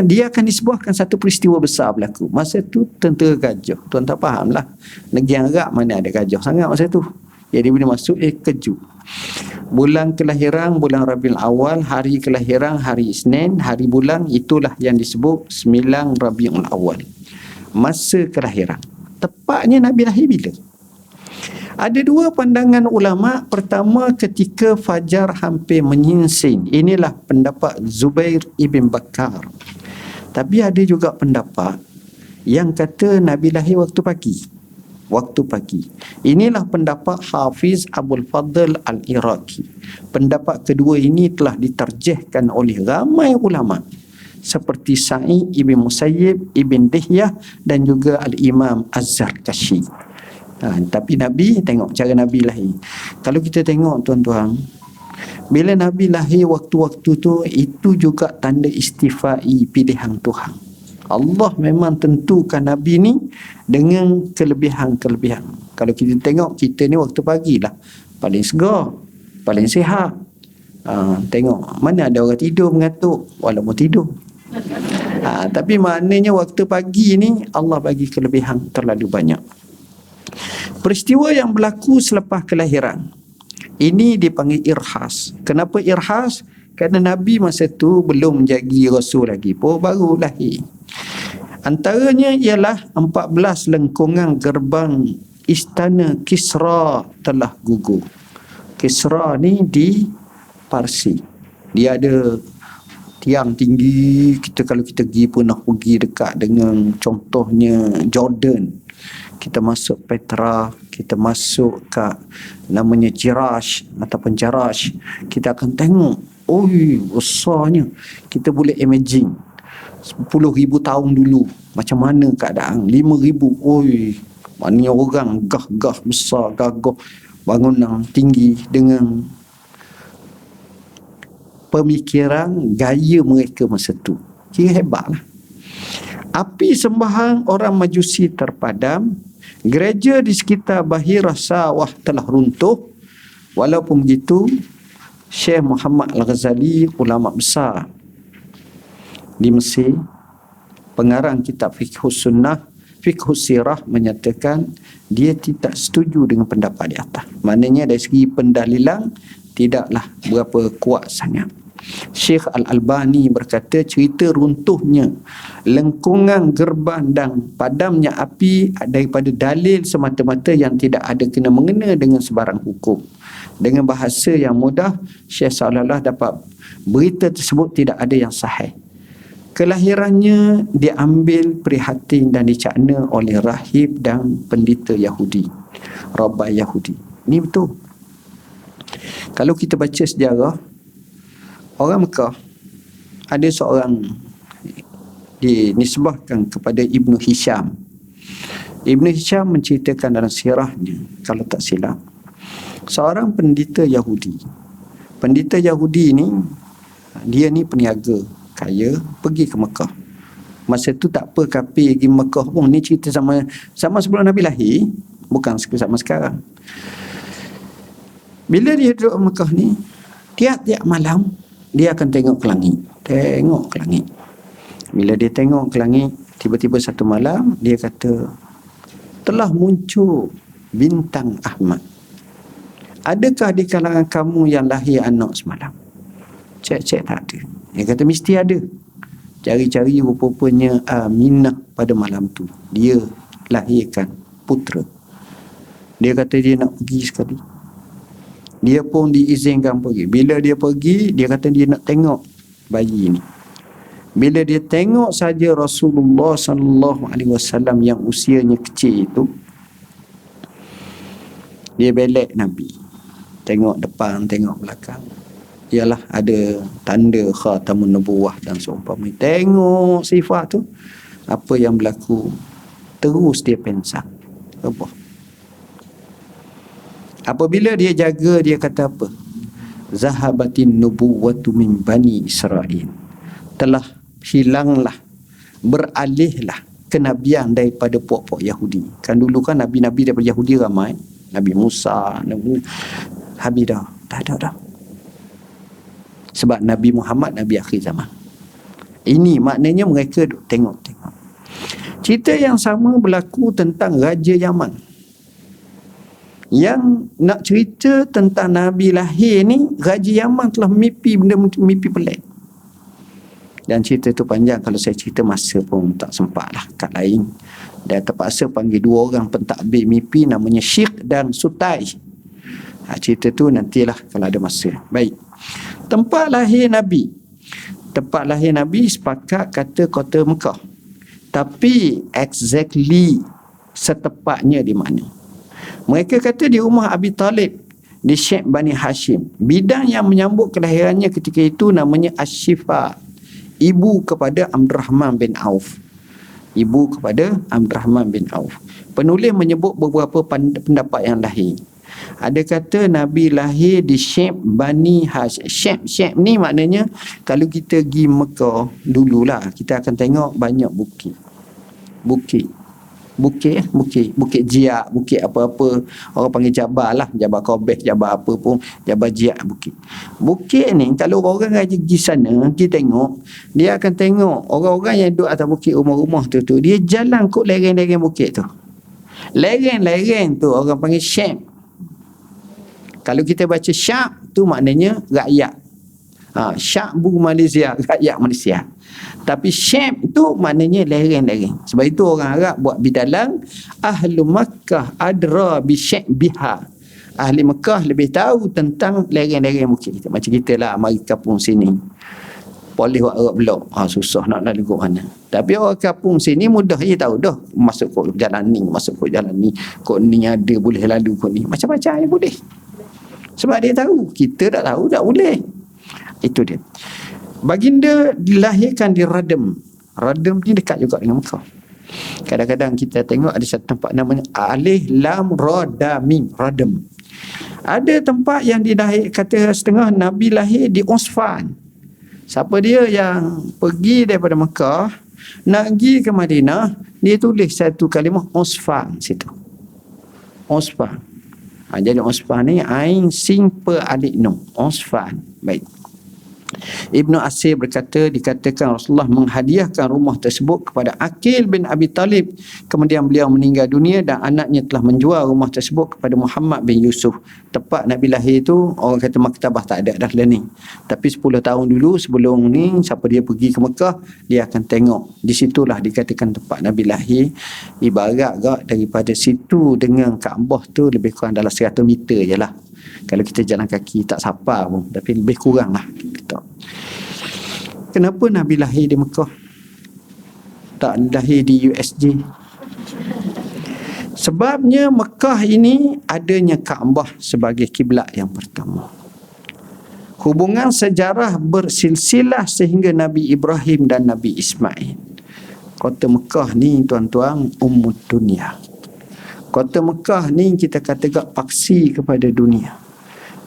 dia akan disebutkan satu peristiwa besar berlaku. Masa tu tentera gajah. Tuan tak faham lah. Negeri Arab mana ada gajah sangat masa tu. Jadi bila masuk kejut. Bulan kelahiran bulan Rabiul Awal, hari kelahiran hari Isnin, hari bulan itulah yang disebut 9 Rabiul Awal. Masa kelahiran. Tepatnya Nabi lahir bila? Ada 2 pandangan ulama. Pertama, ketika fajar hampir menyingsing. Inilah pendapat Zubair ibn Bakar. Tapi ada juga pendapat yang kata Nabi lahir waktu pagi. Waktu pagi. Inilah pendapat Hafiz Abdul Fadl Al-Iraqi. Pendapat kedua ini telah diterjihkan oleh ramai ulama seperti Sa'id Ibn Musayyib, Ibn Dihyah dan juga Al-Imam Az-Zarkashi. Tapi Nabi, tengok cara Nabi lahir. Kalau kita tengok tuan-tuan, bila Nabi lahir waktu-waktu tu, itu juga tanda istifai pilihan Tuhan. Allah memang tentukan Nabi ni dengan kelebihan-kelebihan. Kalau kita tengok, kita ni waktu pagi lah paling segar, paling sihat. Tengok, mana ada orang tidur mengatuk walaupun tidur. Tapi maknanya waktu pagi ni Allah bagi kelebihan terlalu banyak. Peristiwa yang berlaku selepas kelahiran ini dipanggil irhas. Kenapa irhas? Kerana Nabi masa tu belum jadi rasul lagi pun, baru lahir. Antaranya ialah 14 lengkungan gerbang istana Kisra telah gugur. Kisra ni di Parsi. Dia ada tiang tinggi. Kalau kita pergi pun nak pergi dekat dengan contohnya Jordan, kita masuk Petra, kita masuk kat namanya Jirash ataupun Jarash, kita akan tengok, oi besarnya. Kita boleh imagine 10,000 tahun dulu macam mana keadaan. 5,000, oi maknanya orang gagah besar, gagah, bangunan tinggi dengan pemikiran gaya mereka masa tu. Kira hebatlah. Api sembahan orang Majusi terpadam. Gereja di sekitar Bahirah Sawah telah runtuh. Walaupun begitu, Syekh Muhammad Al-Ghazali, ulama besar di Mesir, pengarang kitab Fiqhus Sunnah, Fiqhus Sirah, menyatakan dia tidak setuju dengan pendapat di atas. Maknanya dari segi pendalilan tidaklah berapa kuat sangat. Syekh Al-Albani berkata cerita runtuhnya lengkungan gerbang dan padamnya api daripada dalil semata-mata yang tidak ada kena-mengena dengan sebarang hukum. Dengan bahasa yang mudah, Syekh Salallah dapat berita tersebut tidak ada yang sahih. Kelahirannya diambil prihatin dan dicakna oleh rahib dan pendeta Yahudi, Rabai Yahudi. Ini betul. Kalau kita baca sejarah, orang Mekah ada seorang dinisbahkan kepada Ibnu Hisham. Ibnu Hisham menceritakan dalam sirahnya, kalau tak silap, seorang pendeta Yahudi. Pendeta Yahudi ni, dia ni peniaga kaya, pergi ke Mekah. Masa tu tak apa kafir pergi Mekah pun. Ni cerita sama sebelum Nabi lahir, bukan sama sekarang. Bila dia duduk di Mekah ni, tiap-tiap malam dia akan tengok ke langit. Tengok ke langit. Bila dia tengok ke langit, tiba-tiba satu malam dia kata, telah muncul bintang Ahmad. Adakah di kalangan kamu yang lahir anak semalam? Cek-cek tak ada. Dia kata mesti ada. Cari-cari, rupanya Aminah pada malam tu dia lahirkan putera. Dia kata dia nak pergi sekali. Dia pun diizinkan pergi. Bila dia pergi, dia kata dia nak tengok bayi ni. Bila dia tengok saja Rasulullah sallallahu alaihi wasallam yang usianya kecil itu, dia belek Nabi. Tengok depan, tengok belakang. Ialah ada tanda khatamun nubuwah dan seumpamanya. Tengok sifat tu, apa yang berlaku, terus dia pensang. Apa? Apabila dia jaga, dia kata apa? Zahabatin nubuwatu min bani Israel. Telah hilanglah, beralihlah kenabian daripada puak-puak Yahudi. Kan dulu kan nabi-nabi daripada Yahudi ramai. Nabi Musa, Nabi Habidah. Tak ada dah. Sebab Nabi Muhammad Nabi akhir zaman. Ini maknanya mereka duk tengok-tengok. Cerita yang sama berlaku tentang Raja Yaman. Yang nak cerita tentang Nabi lahir ni, Raja Yaman telah mimpi mimpi pelik. Dan cerita tu panjang, kalau saya cerita masa pun tak sempat lah kat lain. Dan terpaksa panggil dua orang pentadbir mimpi, namanya Syekh dan Sutai. Cerita tu nantilah kalau ada masa. Baik. Tempat lahir Nabi. Tempat lahir Nabi sepakat kata kota Mekah. Tapi exactly setepatnya di mana? Mereka kata di rumah Abi Talib, di Syekh Bani Hashim. Bidang yang menyambut kelahirannya ketika itu namanya Asy-Syifa, ibu kepada Abdurrahman bin Auf. Ibu kepada Abdurrahman bin Auf. Penulis menyebut beberapa pendapat yang lahir. Ada kata Nabi lahir di Syekh Bani Hashim. Syekh ni maknanya kalau kita pergi Mekah dululah, kita akan tengok banyak bukit. Bukit Jiak, bukit apa-apa, orang panggil Jabal lah, Jabal Qobeh, Jabal apa pun, Jabal Jiak bukit ni. Kalau orang pergi sana, kita tengok, dia akan tengok orang-orang yang duduk atas bukit, rumah-rumah tu dia jalan kot lereng-lereng bukit tu. Lereng-lereng tu orang panggil Syekh. Kalau kita baca Syak tu maknanya rakyat. Syak bu Malaysia, rakyat Malaysia. Tapi Syekh tu maknanya lereng-lereng. Sebab itu orang Arab buat bidalang, Ahlu Makkah adra bi Syekh biha. Ahli Mekah lebih tahu tentang lereng-lereng bukit kita. Macam kita lah, mari kampung sini, boleh buat Arab blok. Susah nak lalu ke mana. Tapi orang kampung sini mudah je tahu dah. Masuk kok jalan ni, kok ni ada, boleh lalu kok ni. Macam-macam yang boleh. Sebab dia tahu. Kita tak tahu, tak boleh. Itu dia. Baginda dilahirkan di Radem. Radem ni dekat juga dengan Mekah. Kadang-kadang kita tengok ada satu tempat namanya Alif Lam Ra Da Mim, Radem. Ada tempat yang kata setengah Nabi lahir di Usfan. Siapa dia yang pergi daripada Mekah nak pergi ke Madinah, dia tulis satu kalimah Usfan situ. Usfan. Jadi Usfan ni Ain Sin Per Alif Nun. Usfan. Baik. Ibnu Asir berkata, dikatakan Rasulullah menghadiahkan rumah tersebut kepada Aqil bin Abi Talib. Kemudian beliau meninggal dunia dan anaknya telah menjual rumah tersebut kepada Muhammad bin Yusuf. Tepat Nabi lahir tu, orang kata maktabah tak ada dah ni. Tapi 10 tahun dulu sebelum ni, siapa dia pergi ke Mekah, dia akan tengok. Di situlah dikatakan tempat Nabi lahir. Ibarat gak daripada situ dengan Kaabah tu lebih kurang dalam 100 meter je lah. Kalau kita jalan kaki tak sapa pun, tapi lebih kurang lah. Kenapa Nabi lahir di Mekah, tak lahir di USJ? Sebabnya Mekah ini adanya Kaabah sebagai kiblat yang pertama. Hubungan sejarah bersilsilah sehingga Nabi Ibrahim dan Nabi Ismail. Kota Mekah ni tuan-tuan Ummud Dunia. Kota Mekah ni kita kata paksi kepada dunia.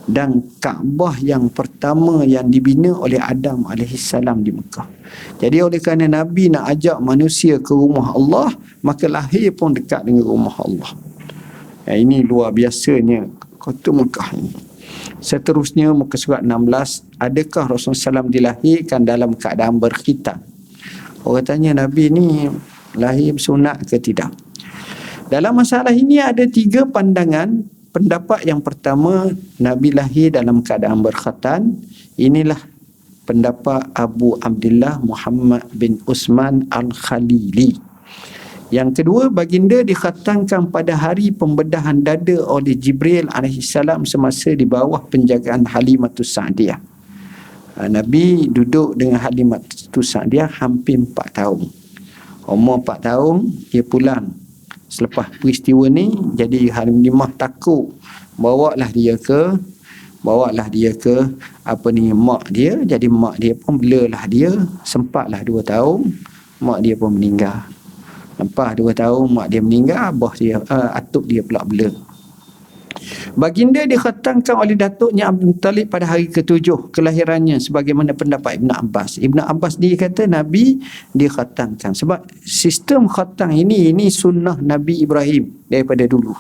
Dan Kaabah yang pertama yang dibina oleh Adam AS di Mekah. Jadi oleh kerana Nabi nak ajak manusia ke rumah Allah, maka lahir pun dekat dengan rumah Allah. Ini luar biasanya kota Mekah ini. Seterusnya muka surat 16, adakah Rasulullah SAW dilahirkan dalam keadaan berkhitan? Orang tanya Nabi ni lahir sunat ke tidak? Dalam masalah ini ada 3 pandangan. Pendapat yang pertama, Nabi lahir dalam keadaan berkhatan. Inilah pendapat Abu Abdullah Muhammad bin Usman Al-Khalili. Yang kedua, baginda dikhatankan pada hari pembedahan dada oleh Jibril AS semasa di bawah penjagaan Halimatus Sa'diyah. Nabi duduk dengan Halimatus Sa'diyah hampir 4 tahun. Umur 4 tahun, dia pulang. Selepas peristiwa ni, jadi Halimah takut. Bawalah dia ke mak dia. Jadi mak dia pun belalah dia. Sempatlah 2 tahun, mak dia pun meninggal. Lepas 2 tahun mak dia meninggal, abah dia, atuk dia pula bela. Baginda dikhatankan oleh datuknya Abdul Talib pada hari ke-7 kelahirannya, sebagaimana pendapat Ibn Abbas. Ibn Abbas dia kata Nabi dikhatankan sebab sistem khatang ini sunnah Nabi Ibrahim daripada dulu.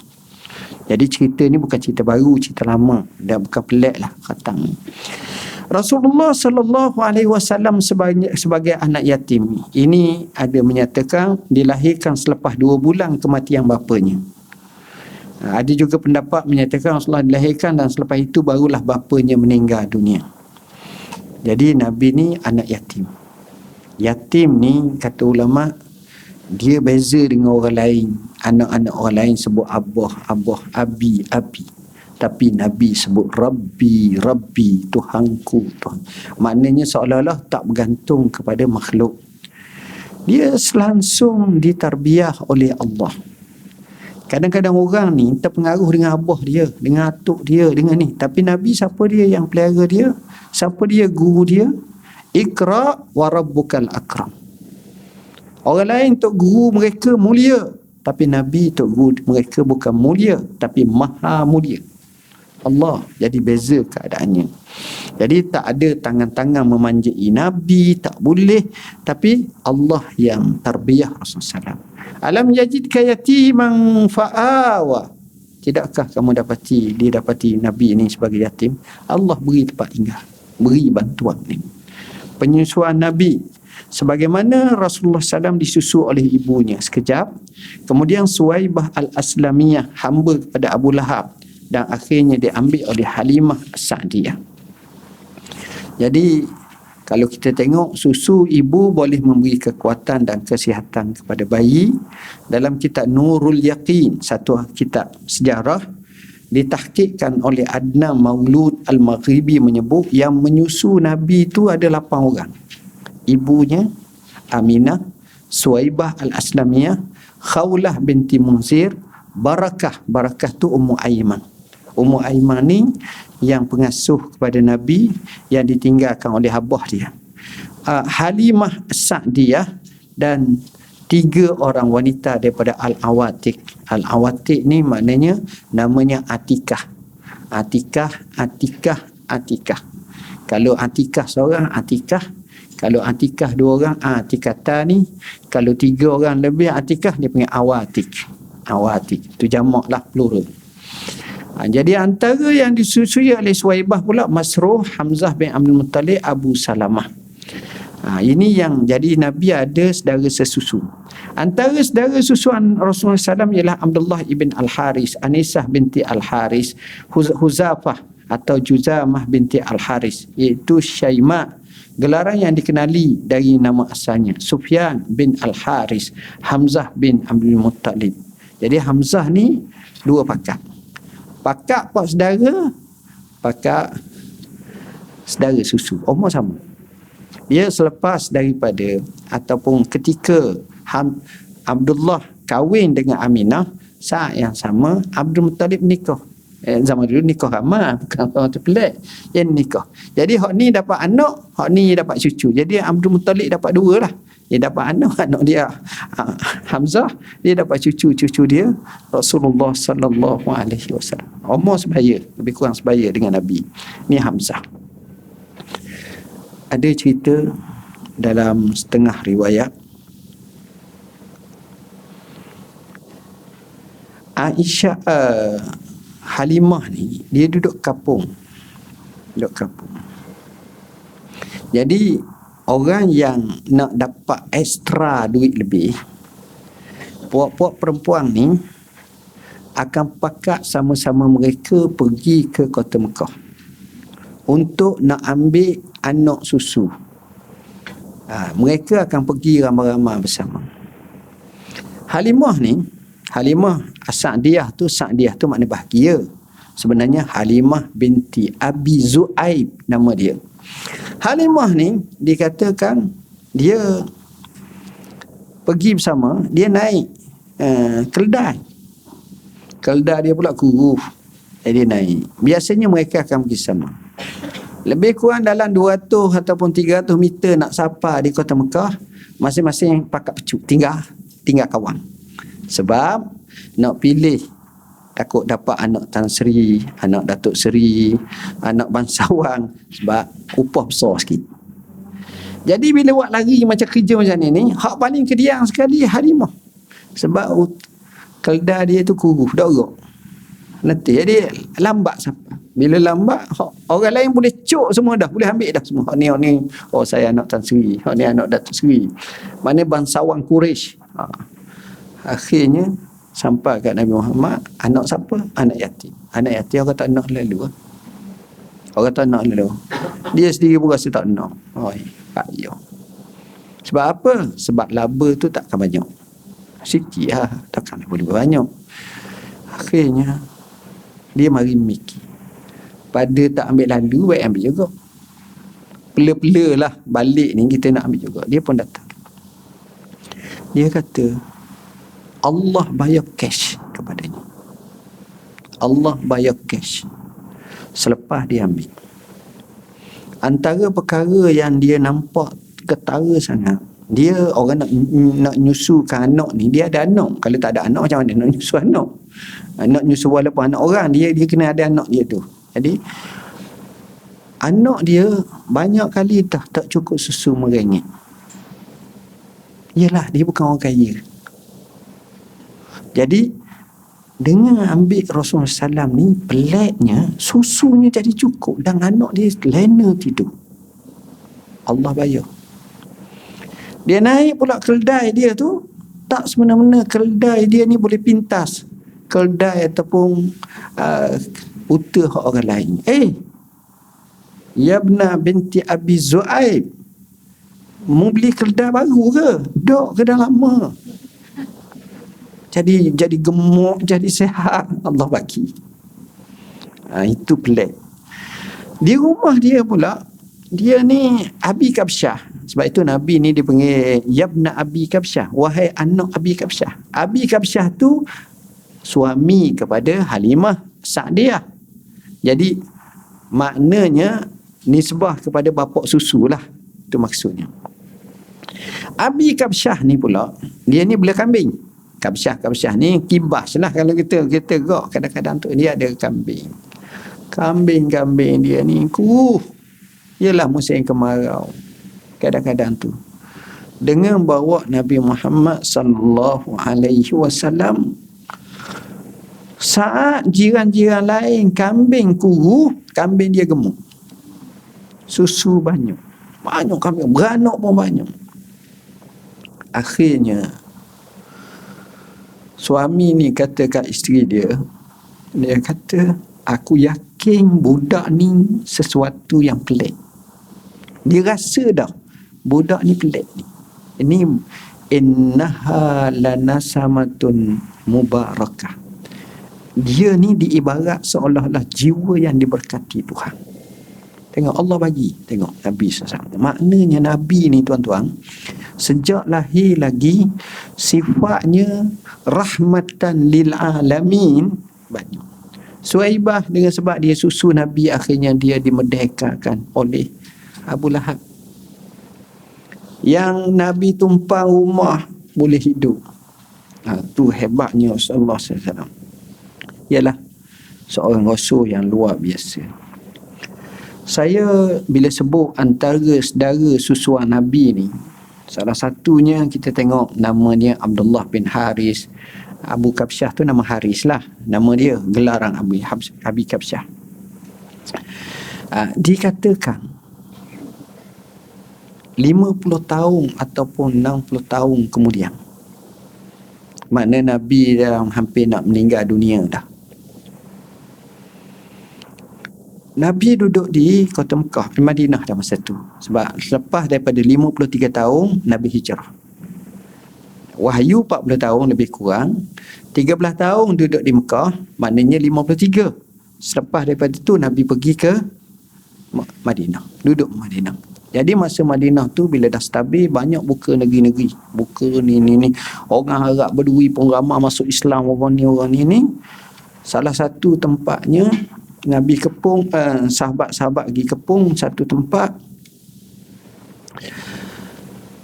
Jadi cerita ni bukan cerita baru, cerita lama, dan bukan pelik lah khatang. Rasulullah SAW sebagai anak yatim ini ada menyatakan dilahirkan selepas 2 bulan kematian bapanya. Ada juga pendapat menyatakan Rasulullah dilahirkan dan selepas itu barulah bapanya meninggal dunia. Jadi Nabi ni anak yatim. Yatim ni kata ulama, dia beza dengan orang lain. Anak-anak orang lain sebut abah, abi. Tapi Nabi sebut Rabbi, Tuhanku, Tuhan. Maknanya seolah-olah tak bergantung kepada makhluk. Dia langsung ditarbiah oleh Allah. Kadang-kadang orang ni terpengaruh dengan abah dia, dengan atuk dia, dengan ni. Tapi Nabi siapa dia yang pelihara dia? Siapa dia guru dia? Iqra wa rabbukal akram. Orang lain tok guru mereka mulia, tapi Nabi tok guru mereka bukan mulia, tapi maha mulia. Allah. Jadi beza keadaannya. Jadi tak ada tangan-tangan memanjai Nabi, tak boleh. Tapi Allah yang tarbiyah Rasulullah SAW. Alam yajidka yatiman fa'awa. Tidakkah kamu dapati Nabi ini sebagai yatim? Allah beri tempat tinggal, beri bantuan ni. Penyusuan Nabi, sebagaimana Rasulullah SAW disusu oleh ibunya sekejap, kemudian Suwaibah al-Aslamiyah hamba kepada Abu Lahab, dan akhirnya diambil oleh Halimah As-Sa'diyah. Jadi kalau kita tengok, susu ibu boleh memberi kekuatan dan kesihatan kepada bayi. Dalam kitab Nurul Yaqin, satu kitab sejarah, ditahqiqkan oleh Adnan Maulud Al-Maghribi menyebut yang menyusu Nabi itu ada 8 orang. Ibunya Aminah, Suwaibah Al-Aslamiyah, Khawlah binti Munzir, Barakah tu Ummu Aiman. Ummu Aiman ni yang pengasuh kepada Nabi yang ditinggalkan oleh abah dia. Halimah Sa'diyah dan 3 orang wanita daripada Al-Awatiq. Al-Awatiq ni maknanya namanya Atikah. Atikah. Kalau Atikah seorang, Atikah. Kalau Atikah 2 orang, Atikata ni. Kalau 3 orang lebih Atikah, dia panggil Awatiq. Itu jamak lah, plural. Jadi antara yang disusui oleh Suwaibah pula Masruh, Hamzah bin Abdul Muttalib, Abu Salamah. Ini yang jadi Nabi ada saudara sesusu. Antara saudara susuan Rasulullah SAW ialah Abdullah ibn Al-Haris, Anisah binti Al-Haris, Huzafah atau Juzamah binti Al-Haris, iaitu Syaima, gelaran yang dikenali dari nama asalnya, Sufyan bin Al-Haris, Hamzah bin Abdul Muttalib. Jadi Hamzah ni 2 pakak. Pakak pak saudara, pakak saudara susu, umur sama. Dia selepas daripada ataupun ketika Abdullah kahwin dengan Aminah, saat yang sama Abdul Muttalib nikah. Zaman dulu nikah ramai, bukan orang terpelik. Yang nikah. Jadi hak ni dapat anak, hak ni dapat cucu. Jadi Abdul Muttalib dapat 2 lah. Dia dapat anak dia Hamzah, dia dapat cucu dia Rasulullah sallallahu alaihi wasallam. Umur sebaya, lebih kurang sebaya dengan Nabi. Ni Hamzah. Ada cerita dalam setengah riwayat, Aisyah Halimah ni dia duduk kampung. Jadi orang yang nak dapat ekstra duit lebih, puak-puak perempuan ni akan pakat sama-sama mereka pergi ke kota Mekah untuk nak ambil anak susu. Mereka akan pergi ramai-ramai bersama. Halimah As-Sa'diyah tu makna bahagia. Sebenarnya Halimah binti Abi Zu'aib nama dia. Halimah ni dikatakan dia pergi bersama, dia naik keldai. Keldai dia pula kuruh. Dia naik. Biasanya mereka akan pergi sama. Lebih kurang dalam 200 ataupun 300 meter nak sapa di kota Mekah, masing-masing pakat pecuk, tinggal kawan. Sebab nak pilih, takut dapat anak Tan Sri, anak Datuk Seri, anak bangsawan, sebab upah besar sikit. Jadi bila buat lari macam kerja macam ni, hak paling kediang sekali Halimah. Sebab keldai dia tu kuruh, dorok. Nanti jadi lambat sampai. Bila lambat, orang lain boleh cuk semua dah, boleh ambil dah semua. Hak ni, oh saya anak Tan Sri, hak ni anak Datuk Seri. Mana bangsawan Quraisy. Akhirnya sampai kat Nabi Muhammad, anak siapa? Anak yatim. Anak yatim orang tak nak lalu. Orang tak nak lalu. Dia sendiri pun rasa tak nak. Payah. Sebab apa? Sebab laba tu takkan banyak. Sikit lah. Takkan boleh banyak. Akhirnya dia mari mikir. Pada tak ambil lalu, baik ambil juga. Pela-pela lah balik ni kita nak ambil juga. Dia pun datang. Dia kata Allah bayar cash kepadanya. Allah bayar cash selepas dia ambil. Antara perkara yang dia nampak ketara sangat, dia orang nak nyusukan anak ni, dia ada anak. Kalau tak ada anak, macam mana nak nyusu anak? Nak nyusu walaupun anak orang, dia kena ada anak dia tu. Jadi anak dia banyak kali tak cukup susu merengek. Yelah, dia bukan orang kaya. Jadi dengan ambil Rasulullah SAW ni, peliknya susunya jadi cukup dan anak dia lena tidur. Allah bayar. Dia naik pula keldai dia tu, tak semena-mena keldai dia ni boleh pintas keldai ataupun unta orang lain. Yabna binti Abi Zu'aib, mau beli keldai baru ke? Dok ke dah lama? Jadi gemuk, jadi sihat, Allah bagi. Itu pelik. Di rumah dia pula, dia ni Abi Kabsyah. Sebab itu Nabi ni dipanggil Yabna Abi Kabsyah, wahai anak Abi Kabsyah. Abi Kabsyah tu suami kepada Halimah Sa'diyah. Jadi maknanya nisbah kepada bapak susu lah. Itu maksudnya. Abi Kabsyah ni pula, dia ni bela kambing. Kabsyah ni kibas lah kalau kita gok kadang-kadang tu dia ada kambing. Kambing dia ni ialah musim kemarau. Kadang-kadang tu dengan bawa Nabi Muhammad sallallahu alaihi wasallam, saat jiran-jiran lain kambing kuru, kambing dia gemuk. Susu banyak kambing, beranak pun banyak. Akhirnya suami ni kata kat isteri dia kata, aku yakin budak ni sesuatu yang pelik. Dia rasa dah budak ni pelik ni. Ini innaha lanasamatun mubarakah. Dia ni diibarat seolah-olah jiwa yang diberkati Tuhan. Tengok Allah bagi. Tengok Nabi SAW. Maknanya Nabi ni tuan-tuan, sejak lahir lagi sifatnya rahmatan lil alamin banyak. Suhaibah dengan sebab dia susu Nabi, akhirnya dia dimerdekakan oleh Abu Lahab. Yang Nabi tumpang rumah boleh hidup. Tu hebatnya Rasulullah SAW. Ialah seorang rasul yang luar biasa. Saya bila sebut antara saudara susuan Nabi ni, salah satunya kita tengok nama dia Abdullah bin Haris. Abu Kabsyah tu nama Haris lah, nama dia, gelaran Abi Kabsyah. Dikatakan 50 tahun ataupun 60 tahun kemudian, makna Nabi dalam hampir nak meninggal dunia dah, Nabi duduk di kota Mekah, di Madinah dah masa tu. Sebab selepas daripada 53 tahun Nabi hijrah. Wahyu 40 tahun lebih kurang. 13 tahun duduk di Mekah, maknanya 53. Selepas daripada tu Nabi pergi ke Madinah, duduk Madinah. Jadi masa Madinah tu bila dah stabil, banyak buka negeri-negeri. Buka ni. Orang Arab Bedui pun ramai masuk Islam, orang ni. Salah satu tempatnya Nabi kepung, sahabat-sahabat pergi kepung satu tempat,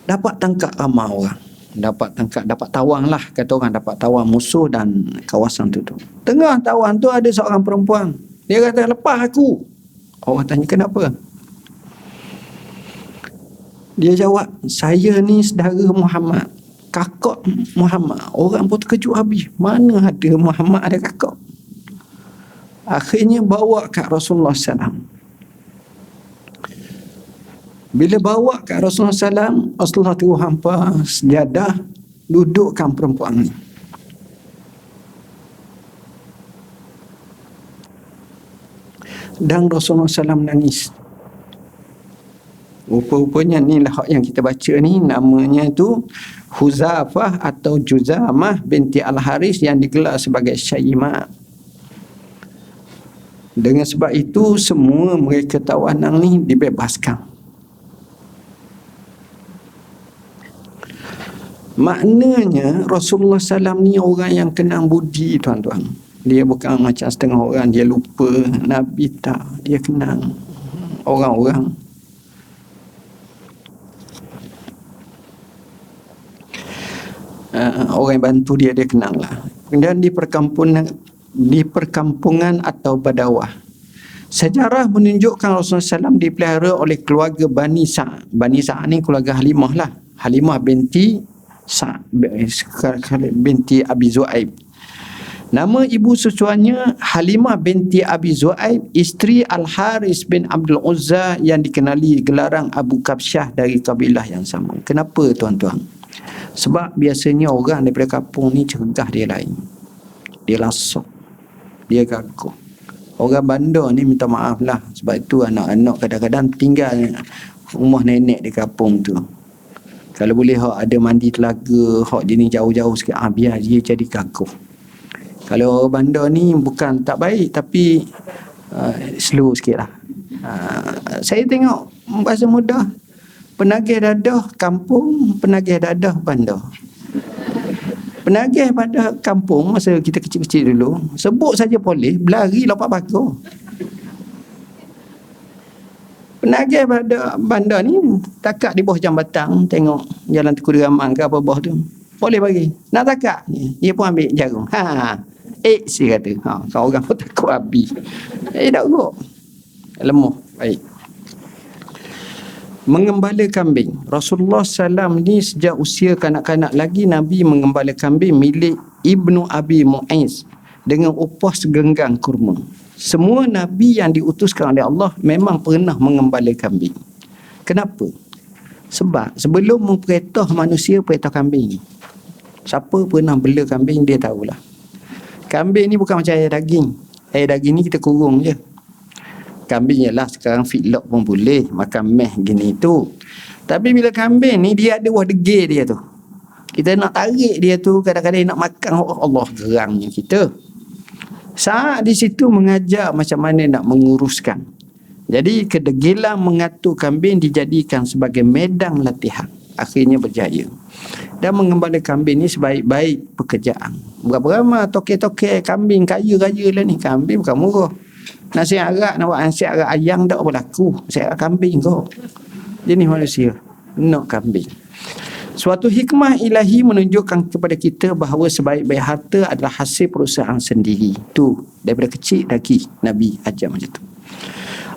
dapat tangkap ramai orang. Dapat tawang lah, kata orang, dapat tawang musuh dan kawasan tu. Tengah tawang tu ada seorang perempuan. Dia kata, lepas aku. Orang tanya, kenapa? Dia jawab, saya ni saudara Muhammad, kakak Muhammad. Orang pun terkejut habis. Mana ada Muhammad ada kakak? Akhirnya bawa kat Rasulullah SAW. Bila bawa kat Rasulullah SAW, Rasulullah tu hampa sejadah, dudukkan perempuan ni. Dan Rasulullah SAW nangis. Rupa-rupanya ni lah yang kita baca ni, namanya tu Huzafah atau Juzamah binti Al-Haris yang digelar sebagai Syaimah. Dengan sebab itu semua mereka tawanan ni dibebaskan. Maknanya Rasulullah SAW ni orang yang kenang budi, tuan-tuan. Dia bukan macam setengah orang dia lupa. Nabi tak, dia kenang orang-orang. Orang yang bantu dia kenang lah. Dan di perkampungan atau badawah, sejarah menunjukkan Rasulullah SAW dipelihara oleh keluarga Bani Sa'. Bani Sa' ni keluarga Halimah lah. Halimah binti binti Abi Zu'aib. Nama ibu susuannya Halimah binti Abi Zu'aib, isteri Al-Haris bin Abdul Uzza yang dikenali gelaran Abu Kabsyah dari kabilah yang sama. Kenapa, tuan-tuan? Sebab biasanya orang daripada kampung ni cergah dia lain. Dia lasok, dia gagah. Orang bandar ni minta maaf lah. Sebab itu anak-anak kadang-kadang tinggal rumah nenek di kampung tu. Kalau boleh hak ada mandi telaga, hak jenis jauh-jauh sikit, biar dia jadi gagah. Kalau orang bandar ni bukan tak baik, tapi slow sikit lah. Saya tengok bahasa mudah, penagih dadah kampung, penagih dadah bandar. Penagih pada kampung masa kita kecil-kecil dulu, sebut saja polis, berlari lompat pagar. Penagih pada bandar ni takak di bawah jambatan, tengok jalan Tengku Deraman ke apa bawah tu, polis bagi nak takak, dia pun ambil jarum. Dia kata, kau orang pun takut habis. Tak urut, lemah. Baik. Mengembala kambing. Rasulullah SAW ni sejak usia kanak-kanak lagi Nabi mengembala kambing milik Ibnu Abi Mu'aiz dengan upah segenggang kurma. Semua Nabi yang diutuskan oleh Allah memang pernah mengembala kambing. Kenapa? Sebab sebelum memperintah manusia perintah kambing. Siapa pernah bela kambing dia tahulah. Kambing ni bukan macam air daging. Air daging ni kita kurung je. Kambing ialah sekarang feedlot pun boleh, makan meh gini tu. Tapi bila kambing ni dia ada wah degil dia tu. Kita nak tarik dia tu, kadang-kadang nak makan, Allah gerangnya kita. Saat di situ mengajar macam mana nak menguruskan. Jadi kedegilan mengatur kambing dijadikan sebagai medan latihan. Akhirnya berjaya. Dan mengembala kambing ni sebaik-baik pekerjaan. Berapa ramai toke-toke kambing kaya-kaya lah ni. Kambing bukan murah. Nasi arak nak buat nasi arak ayam tak berlaku. Nasi arak kambing kau. Jenis manusia nak kambing. Suatu hikmah ilahi menunjukkan kepada kita bahawa sebaik-baik harta adalah hasil perusahaan sendiri. Tu daripada kecil lagi Nabi ajar macam tu.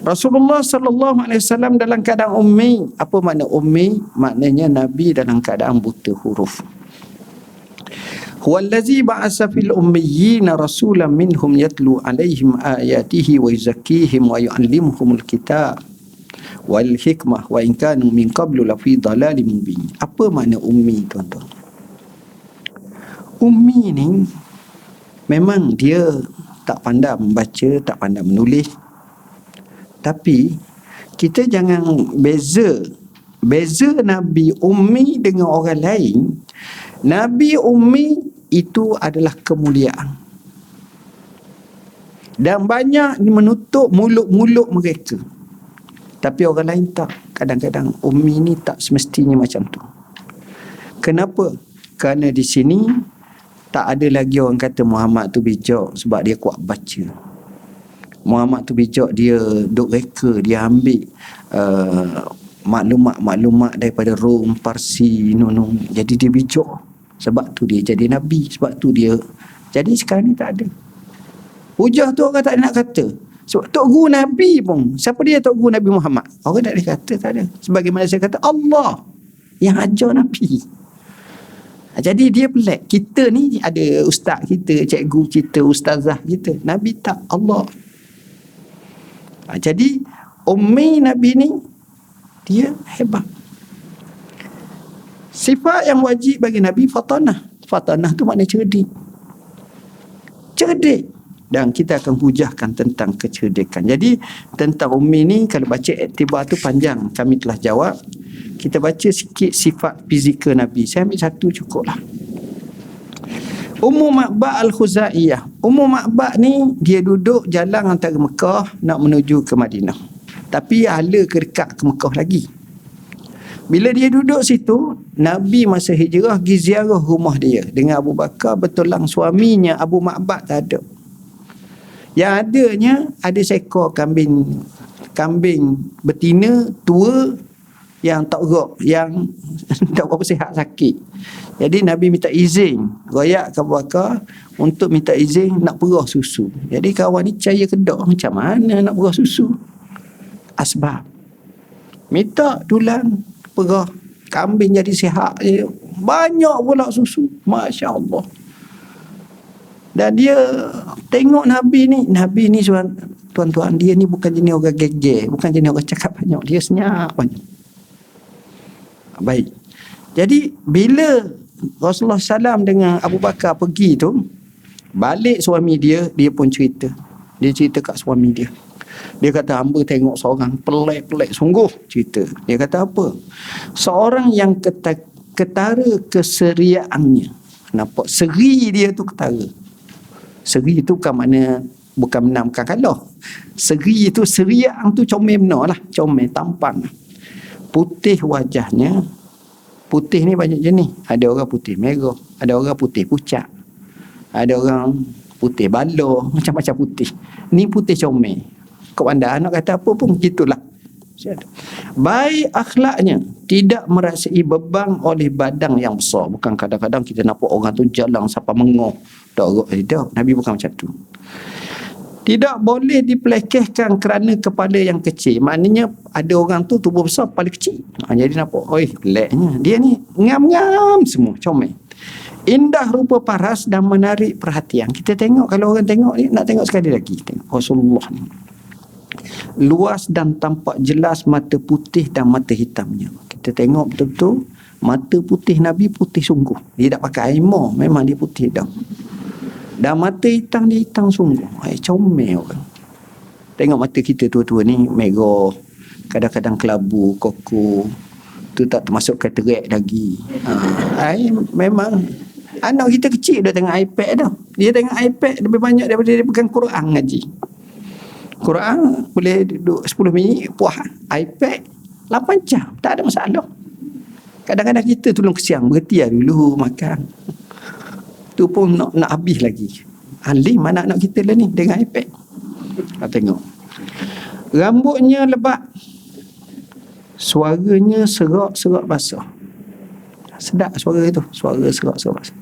Rasulullah SAW dalam keadaan ummi. Apa makna ummi? Maknanya Nabi dalam keadaan buta huruf. Huwallazi ba'asa fil ummiyina rasulan minhum yatlu alaihim ayatihi wa yuzakkihim wa yu'allimuhumul kitab wal hikmah wa in kanu min qablu la fi dhalalin mubin. Apa makna ummi, tuan-tuan? Ummi ni memang dia tak pandai membaca, tak pandai menulis. Tapi kita jangan beza Nabi ummi dengan orang lain. Nabi ummi itu adalah kemuliaan. Dan banyak menutup mulut-mulut mereka. Tapi orang lain tak. Kadang-kadang ummi ni tak semestinya macam tu. Kenapa? Kerana di sini tak ada lagi orang kata Muhammad tu bijak sebab dia kuat baca. Muhammad tu bijak, dia duk reka, dia ambil maklumat-maklumat daripada Rom, Parsi, jadi dia bijak. Sebab tu dia jadi Nabi, sebab tu dia. Jadi sekarang ni tak ada. Hujah tu orang tak nak kata. Sebab Tok Guru Nabi pun, siapa dia Tok Guru Nabi Muhammad? Orang tak ada kata, tak ada. Sebagaimana saya kata, Allah yang ajar Nabi. Jadi dia pelik. Kita ni ada ustaz kita, cikgu kita, ustazah kita. Nabi tak, Allah. Jadi ummi Nabi ni dia hebat. Sifat yang wajib bagi Nabi fatanah. Fatanah tu makna cerdik. Cerdik. Dan kita akan hujahkan tentang kecerdikan. Jadi tentang ummi ni kalau baca iktibar tu panjang. Kami telah jawab. Kita baca sikit sifat fizikal Nabi. Saya ambil satu cukup lah. Ummu Ma'bad Al-Khuzaiyah. Ummu Ma'bad ni dia duduk jalan antara Mekah nak menuju ke Madinah. Tapi ala ke dekat ke Mekah lagi. Bila dia duduk situ, Nabi masa hijrah pergi ziarah rumah dia dengan Abu Bakar, betulang suaminya Abu Ma'bad tak ada. Yang adanya ada seekor kambing betina tua yang tak gerak, yang tak berapa sihat, sakit. Jadi Nabi minta izin, royak ke Abu Bakar untuk minta izin nak perah susu. Jadi kawan ni caya kedak, macam mana nak perah susu? Asbab. Minta tulang perah kambing jadi sihat je. Banyak pula susu. Masya Allah. Dan dia tengok Nabi ni tuan-tuan, dia ni bukan jenis orang geger, bukan jenis orang cakap banyak, dia senyap banyak. Baik. Jadi bila Rasulullah SAW dengan Abu Bakar pergi tu, balik suami dia pun cerita. Dia cerita kat suami dia. Dia kata, hamba tengok seorang pelik-pelik sungguh, cerita. Dia kata apa? Seorang yang ketara keseriaannya. Nampak seri dia tu ketara. Seri tu bukan menang, bukan kalah. Seri tu, seriang tu comel benar lah. Comel, tampang. Putih wajahnya. Putih ni banyak jenis. Ada orang putih merah, ada orang putih pucat, ada orang putih bala, macam-macam putih. Ni putih comel. Kau anda nak kata apa pun gitulah. Baik akhlaknya, tidak merasai beban oleh badan yang besar. Bukan kadang-kadang kita nampak orang tu jalan sampai mengoh. Tak, Nabi bukan macam tu. Tidak boleh dipelekehkan kerana kepala yang kecil. Maknanya ada orang tu tubuh besar, kepala kecil. Jadi nampak, peliknya. Dia ni ngam-ngam semua, comel. Indah rupa paras dan menarik perhatian. Kita tengok, kalau orang tengok ni, nak tengok sekali lagi. Tengok Rasulullah ni. Luas dan tampak jelas mata putih dan mata hitamnya. Kita tengok betul-betul, mata putih Nabi putih sungguh. Dia tak pakai aimah, memang dia putih dah. Dan mata hitam dia hitam sungguh. Comel orang. Tengok mata kita tua-tua ni merah, kadang-kadang kelabu, koko. Tu tak termasuk katarak lagi. Memang anak kita kecil dah tengok iPad dah. Dia tengok iPad lebih banyak daripada dia pegang Quran ngaji. Quran boleh duduk 10 minit puas. iPad 8 jam, tak ada masalah. Kadang-kadang kita tolong kesiang, berhenti dulu makan. Tu pun nak habis lagi. Alim anak-anak kita lah ni dengan iPad. Tengok. Rambutnya lebat. Suaranya serak-serak basah. Sedap suara itu. Suara serak-serak basah.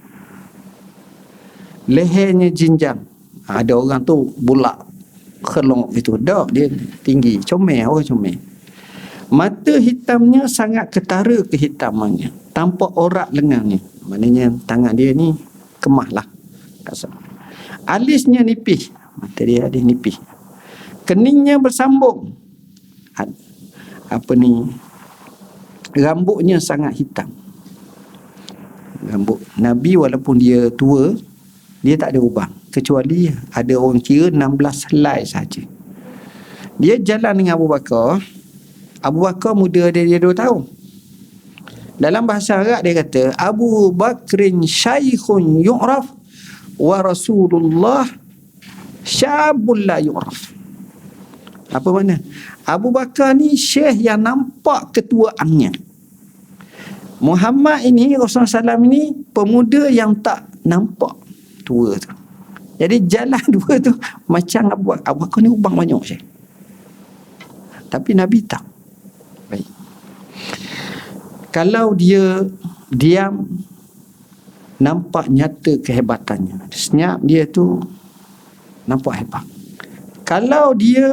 Lehernya jinjang. Ada orang tu bulat. Kelong itu. Tak, dia tinggi. Comel, orang comel. Mata hitamnya sangat ketara kehitamannya. Tampak orak lengannya. Maknanya tangan dia ni kemah lah. Alisnya nipis. Mata dia ada nipis. Keningnya bersambung. Rambutnya sangat hitam. Rambut Nabi walaupun dia tua, dia tak ada ubah. Kecuali ada orang kira 16 helai saja. Dia jalan dengan Abu Bakar. Abu Bakar muda dia 2 tahun. Dalam bahasa Arab dia kata, Abu Bakrin syaikhun yu'raf wa Rasulullah syabul la yu'raf. Apa makna? Abu Bakar ni syekh yang nampak ketuaannya. Muhammad ini, Rasulullah SAW ini pemuda yang tak nampak tua tu. Jadi jalan dua tu macam Abu Bakar ni ubang banyak syekh. Tapi Nabi tak. Baik. Kalau dia diam, nampak nyata kehebatannya. Senyap dia tu nampak hebat. Kalau dia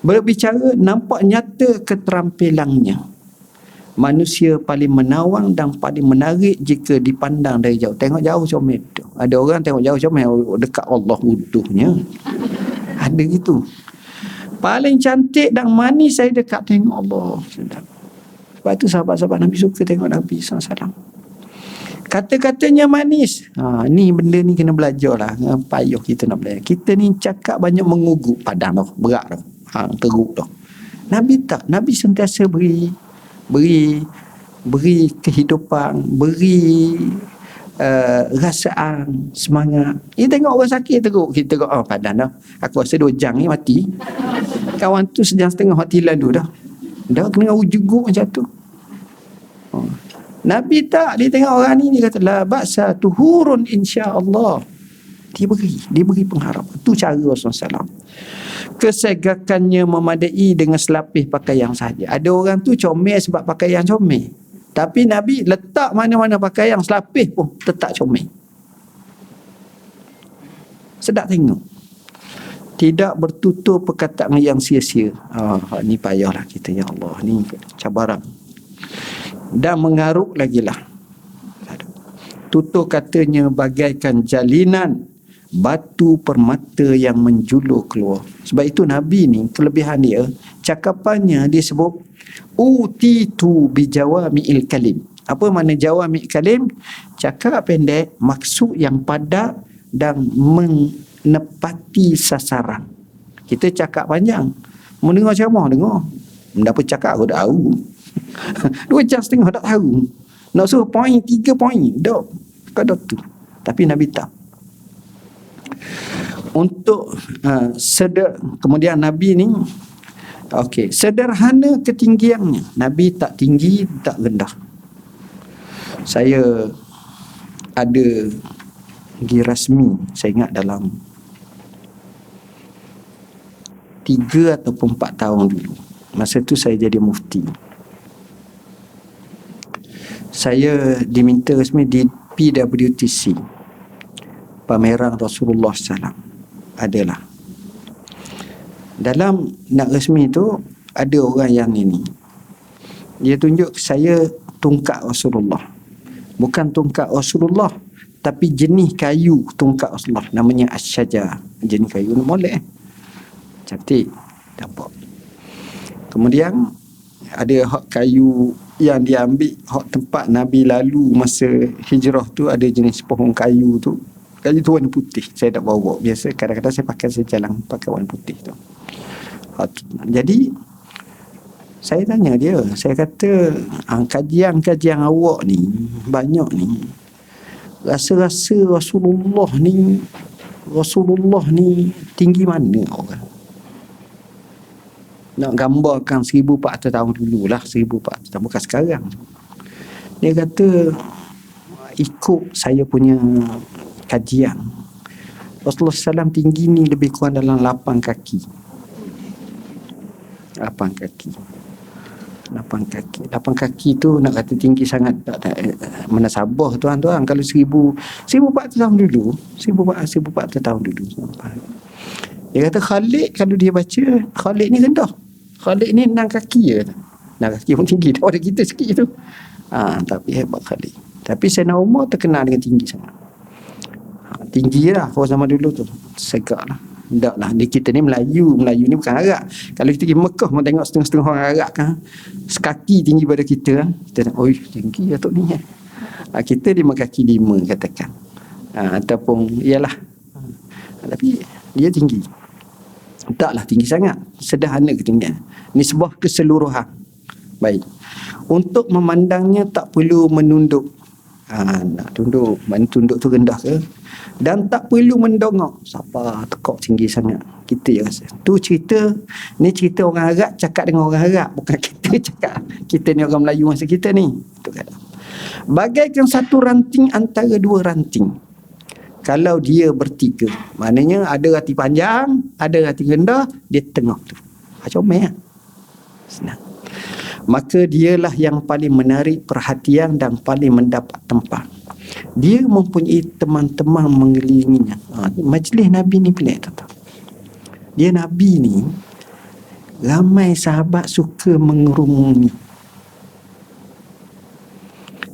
berbicara, nampak nyata keterampilannya. Manusia paling menawang dan paling menarik jika dipandang dari jauh. Tengok jauh comel. Ada orang tengok jauh comel, dekat Allah wuduhnya. Ada gitu. Paling cantik dan manis saya dekat tengok Allah. Sebab tu sahabat-sahabat Nabi suka tengok Nabi SAW. Kata-katanya manis. Ni benda ni kena belajar lah. Payuh kita nak belajar. Kita ni cakap banyak menguguk. Padang dah, berat dah. Teruk dah. Nabi tak. Nabi sentiasa beri kehidupan, beri rasaan, semangat. Kita tengok orang sakit teruk, kita tengok padan dah. Aku rasa 2 jam ni mati. Kawan tu sejam setengah mati lalu dah. Dah kena ujuguk macam tu. Nabi tak, dia tengok orang ni, dia kata la ba'sa tuhurun insya-Allah. Dia beri pengharap. Itu cara Rasulullah SAW. Kesegakannya memadai dengan selapis pakaian sahaja. Ada orang tu comel sebab pakaian comel. Tapi Nabi letak mana-mana pakaian selapis pun tetap comel. Sedap tengok. Tidak bertutur perkataan yang sia-sia. Ni payahlah kita, ya Allah. Ni cabaran. Dan mengaruk lagi lah. Tutur katanya bagaikan jalinan batu permata yang menjulur keluar. Sebab itu Nabi ni, kelebihan dia, cakapannya dia sebut utitu bijawami'il kalim. Apa makna jawami' kalim? Cakap pendek, maksud yang padat dan menepati sasaran. Kita cakap panjang, mendengar ceramah, dengar. Mendapat cakap aku dah tahu. 2 jam setengah tak tahu. Nak suruh poin 3 poin dah kadang tu. Tapi Nabi tak. Untuk kemudian Nabi ni sederhana ketinggiannya. Nabi tak tinggi, tak rendah. Saya ada pergi rasmi, saya ingat dalam 3 ataupun 4 tahun dulu. Masa tu saya jadi mufti. Saya diminta resmi di PWTC, pameran Rasulullah SAW. Adalah dalam nak resmi tu ada orang yang ini, dia tunjuk saya tungkat Rasulullah. Bukan tungkat Rasulullah, tapi jenis kayu tungkat Rasulullah, namanya asyajar. Jenis kayu ni molek, cantik, nampak. Kemudian ada hak kayu yang diambil hak tempat Nabi lalu masa hijrah tu, ada jenis pohon kayu tu. Kayu tu warna putih. Saya tak bawa. Biasa kadang-kadang saya pakai, saya jalan pakai warna putih tu. Jadi saya tanya dia, saya kata kajian-kajian awak ni banyak ni, rasa-rasa Rasulullah ni tinggi mana orang? Nak gambarkan 1400 tahun dululah, 1400 tahun, bukan sekarang. Dia kata ikut saya punya kajian, Rasulullah SAW tinggi ni lebih kurang dalam 8 kaki. 8 kaki tu nak kata tinggi sangat tak menasabah tuan-tuan. Kalau 1400 tahun dulu, 1400 tahun dulu. Dia kata Khalid, kalau dia baca Khalid ni rendah. Khalid ni 6 kaki je. 6 kaki pun tinggi daripada kita sikit tu. Tapi hebat Khalid. Tapi Sayyidina Umar terkenal dengan tinggi sangat. Tinggi lah kalau zaman dulu tu. Segak lah. Tak lah. Kita ni Melayu ni bukan Arab. Kalau kita pergi Mekah, mau tengok setengah-setengah orang Arab kan, sekaki tinggi pada kita. Kita tengok, tinggi Datuk ni. Kita 5 kaki 5 katakan. Ataupun, iyalah. Tapi dia tinggi. Taklah tinggi sangat. Sederhana ketinggian. Ini sebuah keseluruhan. Baik. Untuk memandangnya tak perlu menunduk. Nak tunduk. Mana tunduk tu rendah ke? Dan tak perlu mendongak. Siapa tekok tinggi sangat. Kita je rasa. Tu cerita. Ni cerita orang Arab cakap dengan orang Arab. Bukan kita cakap. Kita ni orang Melayu masa kita ni. Tu kata. Bagaikan satu ranting antara 2 ranting. Kalau dia bertiga, maknanya ada rati panjang, ada rati rendah, dia tengah tu. Comel lah. Senang. Maka dialah yang paling menarik perhatian dan paling mendapat tempat. Dia mempunyai teman-teman mengelilinginya. Majlis Nabi ni pelik tak? Dia Nabi ni, ramai sahabat suka mengerumuni.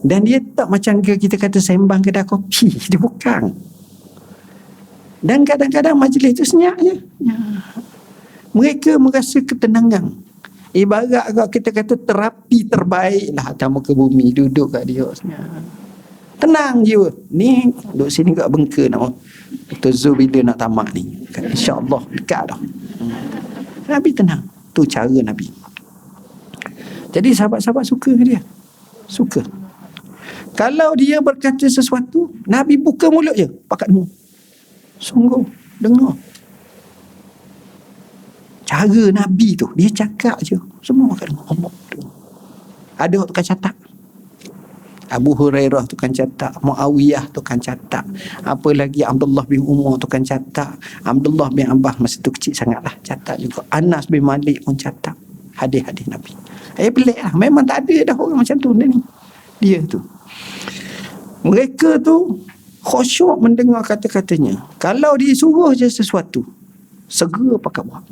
Dan dia tak macam kita kata sembang kedai kopi. Dia bukan. Dan kadang-kadang majlis itu senyap je. Mereka merasa ketenangan. Ibarat kalau kita kata terapi terbaik lah atas muka bumi. Duduk kat dia senyap. Tenang je. Ni duduk sini kat Bengke nak. Dr. Zul bila nak tamat ni. InsyaAllah dekat dah. Nabi tenang. Tu cara Nabi. Jadi sahabat-sahabat suka ke dia? Suka. Kalau dia berkata sesuatu, Nabi buka mulut je. Pakat mu. Sungguh. Dengar. Cara Nabi tu, dia cakap je, semua akan Allah tu. Ada orang tukang catat. Abu Hurairah tukang catat, Muawiyah tukang catat, apa lagi Abdullah bin Umar tukang catat, Abdullah bin Abbas masa tu kecil sangatlah catat juga, Anas bin Malik pun catat hadis-hadis Nabi. Pelik lah, memang tak ada dah orang macam tu ni. Dia tu, mereka tu khusyuk mendengar kata-katanya. Kalau dia suruh je sesuatu, segera pakai buat.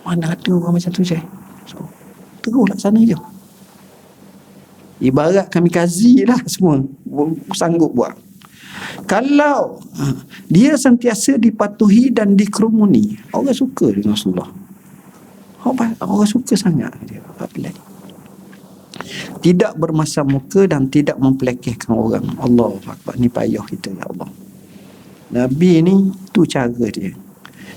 Mana ada orang macam tu saya. So, terus laksana je. Ibarat kami kazi lah semua sanggup buat. Kalau dia sentiasa dipatuhi dan dikerumuni, orang suka dengan Rasulullah. Orang suka sangat dia. Tidak bermasam muka dan tidak mempelekehkan orang. Allah Akbar, ni payah kita ya Allah. Nabi ni tu cara dia.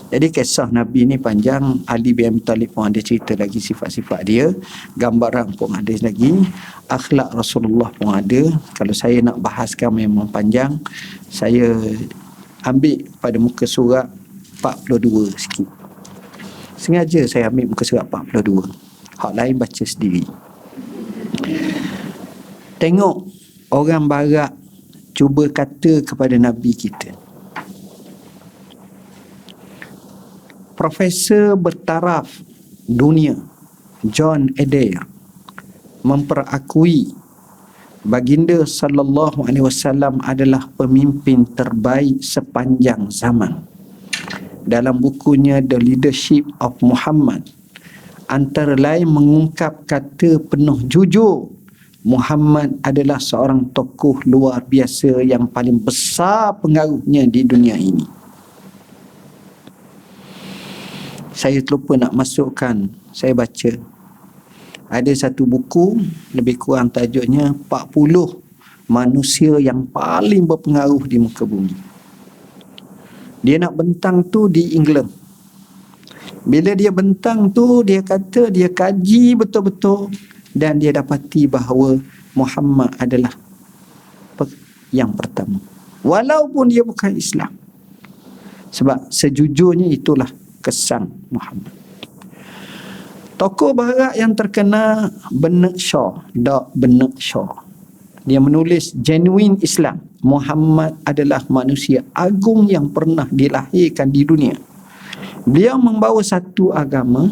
Jadi kisah Nabi ni panjang. Ali bin Abi Talib pun ada cerita lagi sifat-sifat dia, gambaran pun ada lagi, akhlak Rasulullah pun ada. Kalau saya nak bahaskan memang panjang. Saya ambil pada muka surat 42 sikit. Sengaja saya ambil muka surat 42. Hak lain baca sendiri. Tengok orang barat cuba kata kepada Nabi kita. Profesor bertaraf dunia John Adair memperakui baginda sallallahu alaihi wasallam adalah pemimpin terbaik sepanjang zaman. Dalam bukunya The Leadership of Muhammad, antara lain mengungkap kata penuh jujur, Muhammad adalah seorang tokoh luar biasa yang paling besar pengaruhnya di dunia ini. Saya terlupa nak masukkan, saya baca ada satu buku, lebih kurang tajuknya 40 manusia yang paling berpengaruh di muka bumi. Dia nak bentang tu di England. Bila dia bentang tu, dia kata dia kaji betul-betul dan dia dapati bahawa Muhammad adalah yang pertama, walaupun dia bukan Islam. Sebab sejujurnya itulah kesan Muhammad. Tokoh barat yang terkenal Bernard Shaw, Bernard Shaw, dia menulis Genuine Islam. Muhammad adalah manusia agung yang pernah dilahirkan di dunia. Beliau membawa satu agama,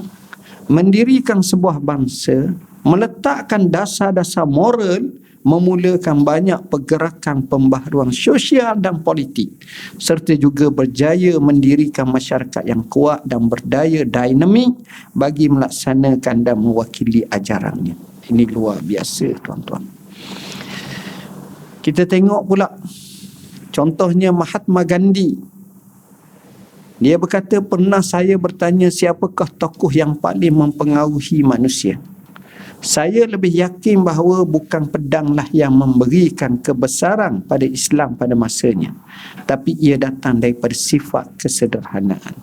mendirikan sebuah bangsa, meletakkan dasar-dasar moral, memulakan banyak pergerakan pembaharuan sosial dan politik, serta juga berjaya mendirikan masyarakat yang kuat dan berdaya dinamik bagi melaksanakan dan mewakili ajarannya. Ini luar biasa tuan-tuan. Kita tengok pula contohnya Mahatma Gandhi. Dia berkata, pernah saya bertanya siapakah tokoh yang paling mempengaruhi manusia. Saya lebih yakin bahawa bukan pedanglah yang memberikan kebesaran pada Islam pada masanya, tapi ia datang daripada sifat kesederhanaan,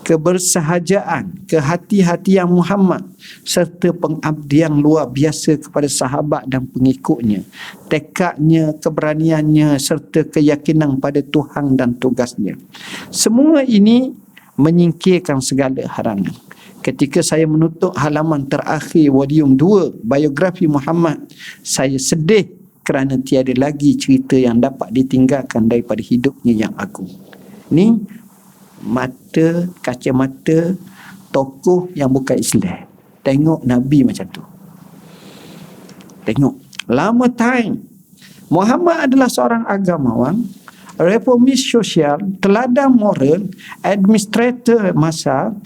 kebersahajaan, kehati-hatian Muhammad, serta pengabdian luar biasa kepada sahabat dan pengikutnya, tekadnya, keberaniannya, serta keyakinan pada Tuhan dan tugasnya. Semua ini menyingkirkan segala harangan. Ketika saya menutup halaman terakhir volume 2 biografi Muhammad, saya sedih kerana tiada lagi cerita yang dapat ditinggalkan daripada hidupnya yang agung. Ni kacamata tokoh yang bukan Islam. Tengok Nabi macam tu. Tengok. Lama time. Muhammad adalah seorang agamawan, reformis sosial, teladan moral, administrator masa,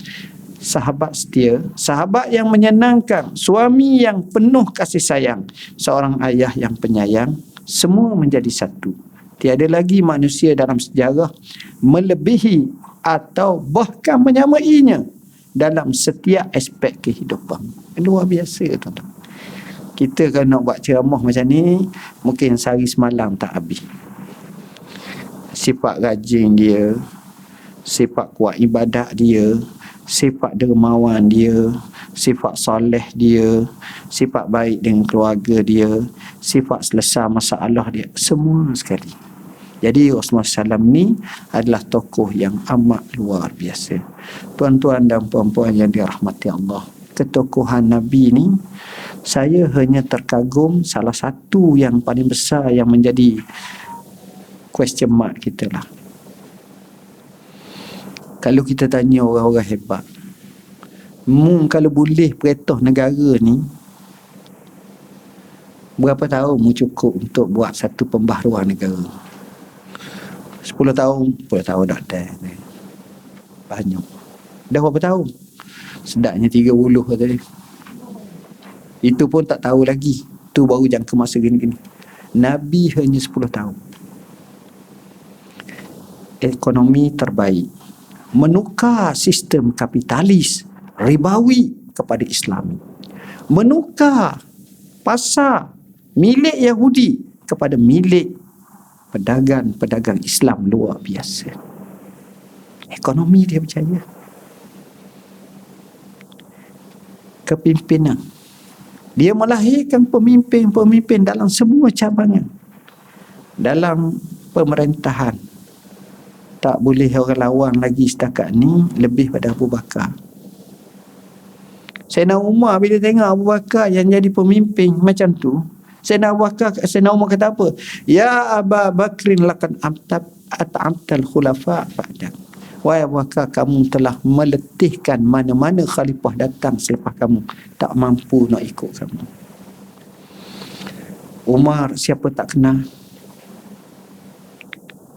sahabat setia, sahabat yang menyenangkan, suami yang penuh kasih sayang, seorang ayah yang penyayang. Semua menjadi satu. Tiada lagi manusia dalam sejarah melebihi atau bahkan menyamainya dalam setiap aspek kehidupan. Luar biasa tuan-tuan. Kita kalau nak buat ceramah macam ni, mungkin sehari semalam tak habis. Sifat rajin dia, sifat kuat ibadat dia, sifat dermawan dia, sifat soleh dia, sifat baik dengan keluarga dia, sifat selesai masalah dia, semua sekali. Jadi Rasulullah SAW ni adalah tokoh yang amat luar biasa. Tuan-tuan dan puan-puan yang dirahmati Allah, ketokohan Nabi ni, saya hanya terkagum salah satu yang paling besar yang menjadi question mark kita lah. Kalau kita tanya orang-orang hebat, kalau boleh perintah negara ni, berapa tahun cukup untuk buat satu pembaharuan negara? 10 tahun? 10 tahun dah ada. Banyak. Dah berapa tahun? Sedaknya 30 tadi. Itu pun tak tahu lagi. Itu baru jangka masa gini-gini. Nabi hanya 10 tahun. Ekonomi terbaik. Menukar sistem kapitalis ribawi kepada Islam. Menukar pasar milik Yahudi kepada milik pedagang-pedagang Islam luar biasa. Ekonomi dia berjaya. Kepimpinan. Dia melahirkan pemimpin-pemimpin dalam semua cabangan. Dalam pemerintahan. Tak boleh orang lawan lagi setakat ni lebih pada Abu Bakar. Sayyidina Umar bila tengok Abu Bakar yang jadi pemimpin macam tu, Sayyidina Umar kata apa? Ya Aba Bakrin lakan at'amtal khulafa ba'dak. Wahai Abu Bakar, kamu telah meletihkan mana-mana khalifah datang selepas kamu, tak mampu nak ikut kamu. Umar siapa tak kenal?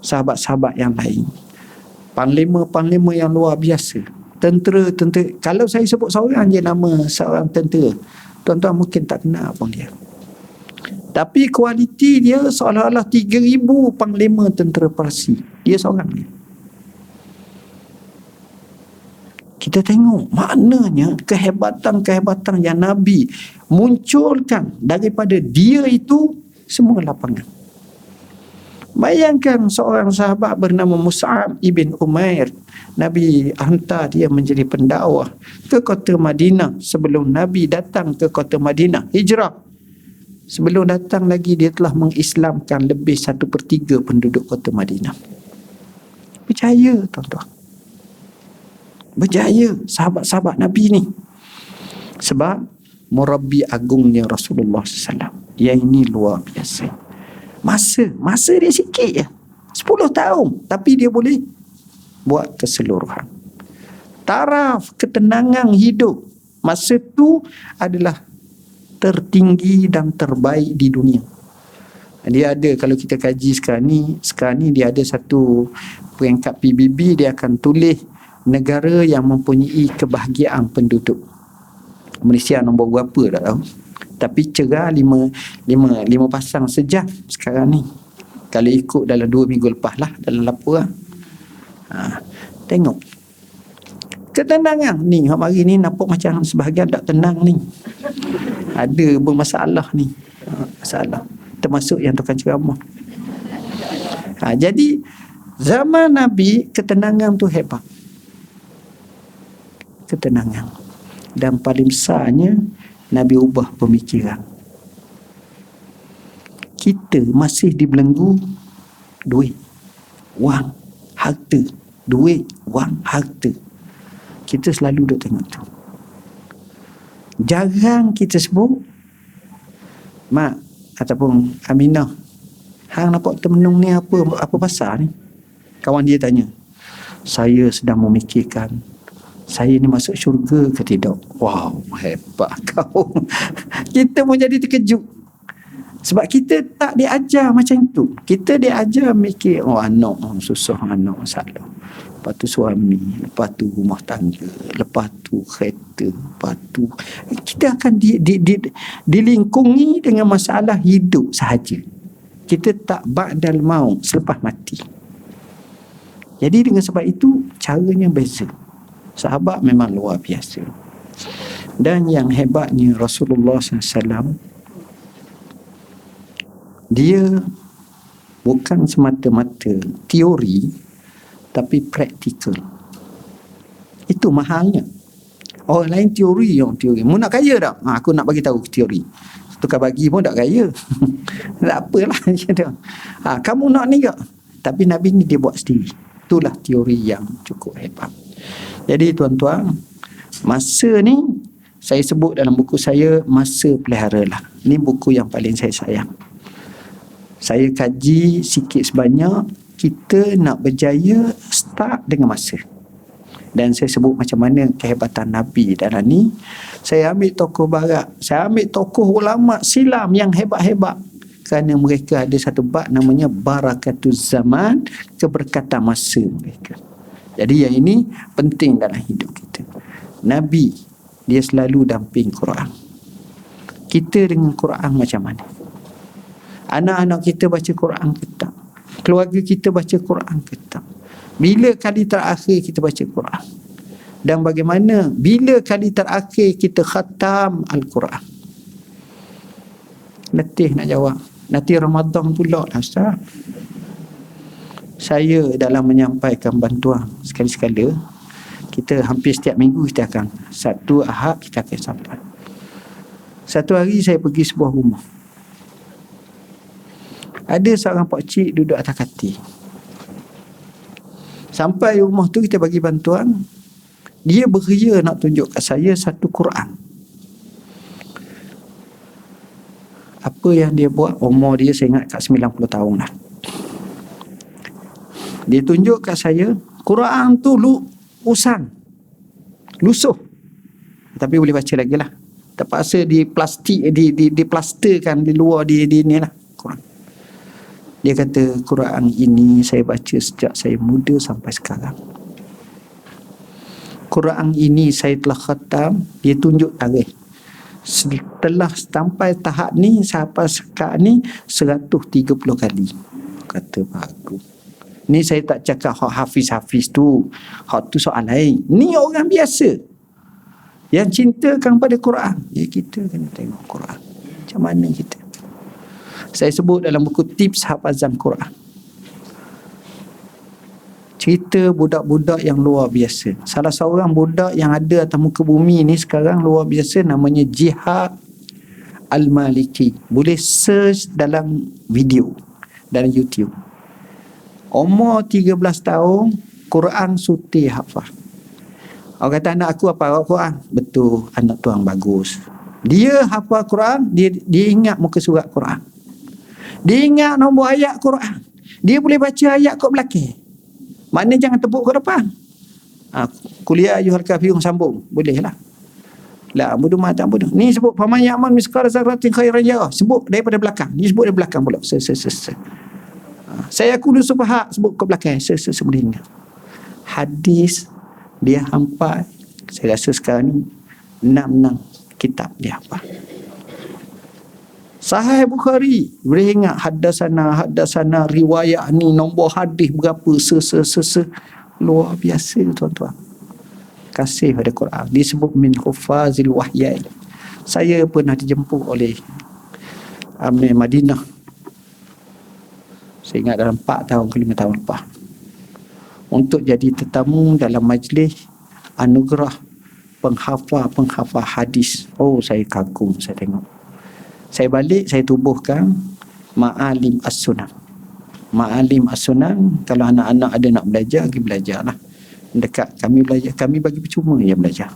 Sahabat-sahabat yang lain, panglima-panglima yang luar biasa, tentera. Kalau saya sebut seorang je nama seorang tentera, tuan-tuan mungkin tak kenal pun dia. Tapi kualiti dia seolah-olah 3,000 panglima tentera Parsi. Dia seorang ni. Kita tengok maknanya kehebatan-kehebatan yang Nabi munculkan daripada dia itu semua lapangan. Bayangkan seorang sahabat bernama Mus'ab ibn Umair. Nabi hantar dia menjadi pendakwah ke kota Madinah sebelum Nabi datang ke kota Madinah. Hijrah. Sebelum datang lagi dia telah mengislamkan lebih 1/3 penduduk kota Madinah. Berjaya tuan-tuan. Berjaya sahabat-sahabat Nabi ni. Sebab murabbi agungnya Rasulullah SAW. Yang ini luar biasa. Masa dia sikit je. 10 tahun. Tapi dia boleh buat keseluruhan. Taraf ketenangan hidup masa tu adalah tertinggi dan terbaik di dunia. Dia ada, kalau kita kaji sekarang ni dia ada satu peringkat PBB, dia akan tulis negara yang mempunyai kebahagiaan penduduk. Malaysia nombor berapa tak tahu. Tapi cerah lima pasang sejam sekarang ni. Kalau ikut dalam 2 minggu lepas lah, dalam laporan. Tengok. Ketenangan ni, hari ni nampak macam sebahagian tak tenang ni. Ada bermasalah ni. Masalah. Termasuk yang tukang ceramah. Jadi, zaman Nabi, ketenangan tu hebat. Ketenangan. Dan paling besarnya, Nabi ubah pemikiran. Kita masih dibelenggu duit, wang, harta. Duit, wang, harta. Kita selalu duk tengok tu. Jarang kita sebut, Mak ataupun Aminah, hang nampak termenung ni apa pasal ni? Kawan dia tanya. Saya sedang memikirkan saya ni masuk syurga ke tidak. Wow, hebat kau. Kita pun jadi terkejut. Sebab kita tak diajar macam tu. Kita diajar mikir, anak susah, anak masalah. Lepas tu suami, lepas tu rumah tangga, lepas tu kereta, lepas tu kita akan dilingkungi dengan masalah hidup sahaja. Kita tak ba'dal maut, selepas mati. Jadi dengan sebab itu caranya beza. Sahabat memang luar biasa. Dan yang hebatnya Rasulullah SAW, dia bukan semata-mata teori, tapi praktikal. Itu mahalnya. Orang lain teori. Mu nak kaya tak? Aku nak bagi tahu teori. Tukar bagi pun tak kaya. Tak apalah. Kamu nak ni tak? Tapi Nabi ni dia buat sendiri. Itulah teori yang cukup hebat. Jadi tuan-tuan, masa ni saya sebut dalam buku saya, masa peliharalah. Ni buku yang paling saya sayang. Saya kaji sikit sebanyak, kita nak berjaya start dengan masa. Dan saya sebut macam mana kehebatan Nabi dalam ni. Saya ambil tokoh barat, saya ambil tokoh ulama silam yang hebat-hebat, kerana mereka ada satu bab namanya barakatuz zaman, keberkatan masa mereka. Jadi yang ini penting dalam hidup kita. Nabi dia selalu damping Quran. Kita dengan Quran macam mana? Anak-anak kita baca Quran ke tak? Keluarga kita baca Quran ke tak? Bila kali terakhir kita baca Quran? Dan bagaimana bila kali terakhir kita khatam Al-Quran? Letih nak jawab. Nanti Ramadan pula lah Ustaz. Saya dalam menyampaikan bantuan sekali-sekala, kita hampir setiap minggu kita akan, Sabtu Ahad kita akan sampai. Satu hari saya pergi sebuah rumah, ada seorang pakcik duduk atas katil. Sampai rumah tu kita bagi bantuan, dia beria nak tunjuk kat saya satu Quran. Apa yang dia buat, umur dia saya ingat kat 90 tahun lah. Dia tunjuk kat saya, Quran tu usang, lusuh, tapi boleh baca lagi lah. Terpaksa di plastik, diplasterkan di luar, di ni lah Quran. Dia kata, Quran ini saya baca sejak saya muda sampai sekarang. Quran ini saya telah khatam. Dia tunjuk tarikh. Setelah sampai tahap ni, sampai sekarang ni 130 kali. Kata bagus. Ni saya tak cakap hak hafiz-hafiz tu. Hak tu soal lain. Ni orang biasa yang cintakan pada Quran. Ya, kita kena tengok Quran. Macam mana kita? Saya sebut dalam buku tips hafazan Quran. Cerita budak-budak yang luar biasa. Salah seorang budak yang ada atas muka bumi ni sekarang luar biasa, namanya Jihad Al-Maliki. Boleh search dalam video, dalam YouTube. Umur 13 tahun, Quran suti hafal. Orang kata anak aku hafal Quran. Betul, anak tuan bagus. Dia hafal Quran, dia ingat muka surat Quran. Dia ingat nombor ayat Quran. Dia boleh baca ayat kat belakang. Maknanya jangan tepuk ke depan. Kuliah ayyuhal kafirun sambung. Boleh lah. La budu mata budu. Ni sebut faman ya'mal misqala dzarratin khairan yarah. Sebut daripada belakang. Dia sebut dari belakang pula. Saya kudu subhat, sebut ke belakang. Sebelum ingat. Hadis dia hafal. Saya rasa sekarang ni 6 kitab dia hafal. Sahih Bukhari, boleh ingat hadasana riwayat ni, nombor hadis berapa, luar biasa tuan-tuan. Kasih pada Quran. Disebut min hufazil wahyai. Saya pernah dijemput oleh Amir Madinah. Saya ingat dalam 4 tahun ke 5 tahun lepas, untuk jadi tetamu dalam majlis anugerah penghafal hadis. Oh, saya kagum saya tengok. Saya balik, saya tubuhkan Ma'alim As-Sunan. Ma'alim As-Sunan, kalau anak-anak ada nak belajar, pergi belajar lah. Dekat kami belajar, kami bagi percuma je belajar.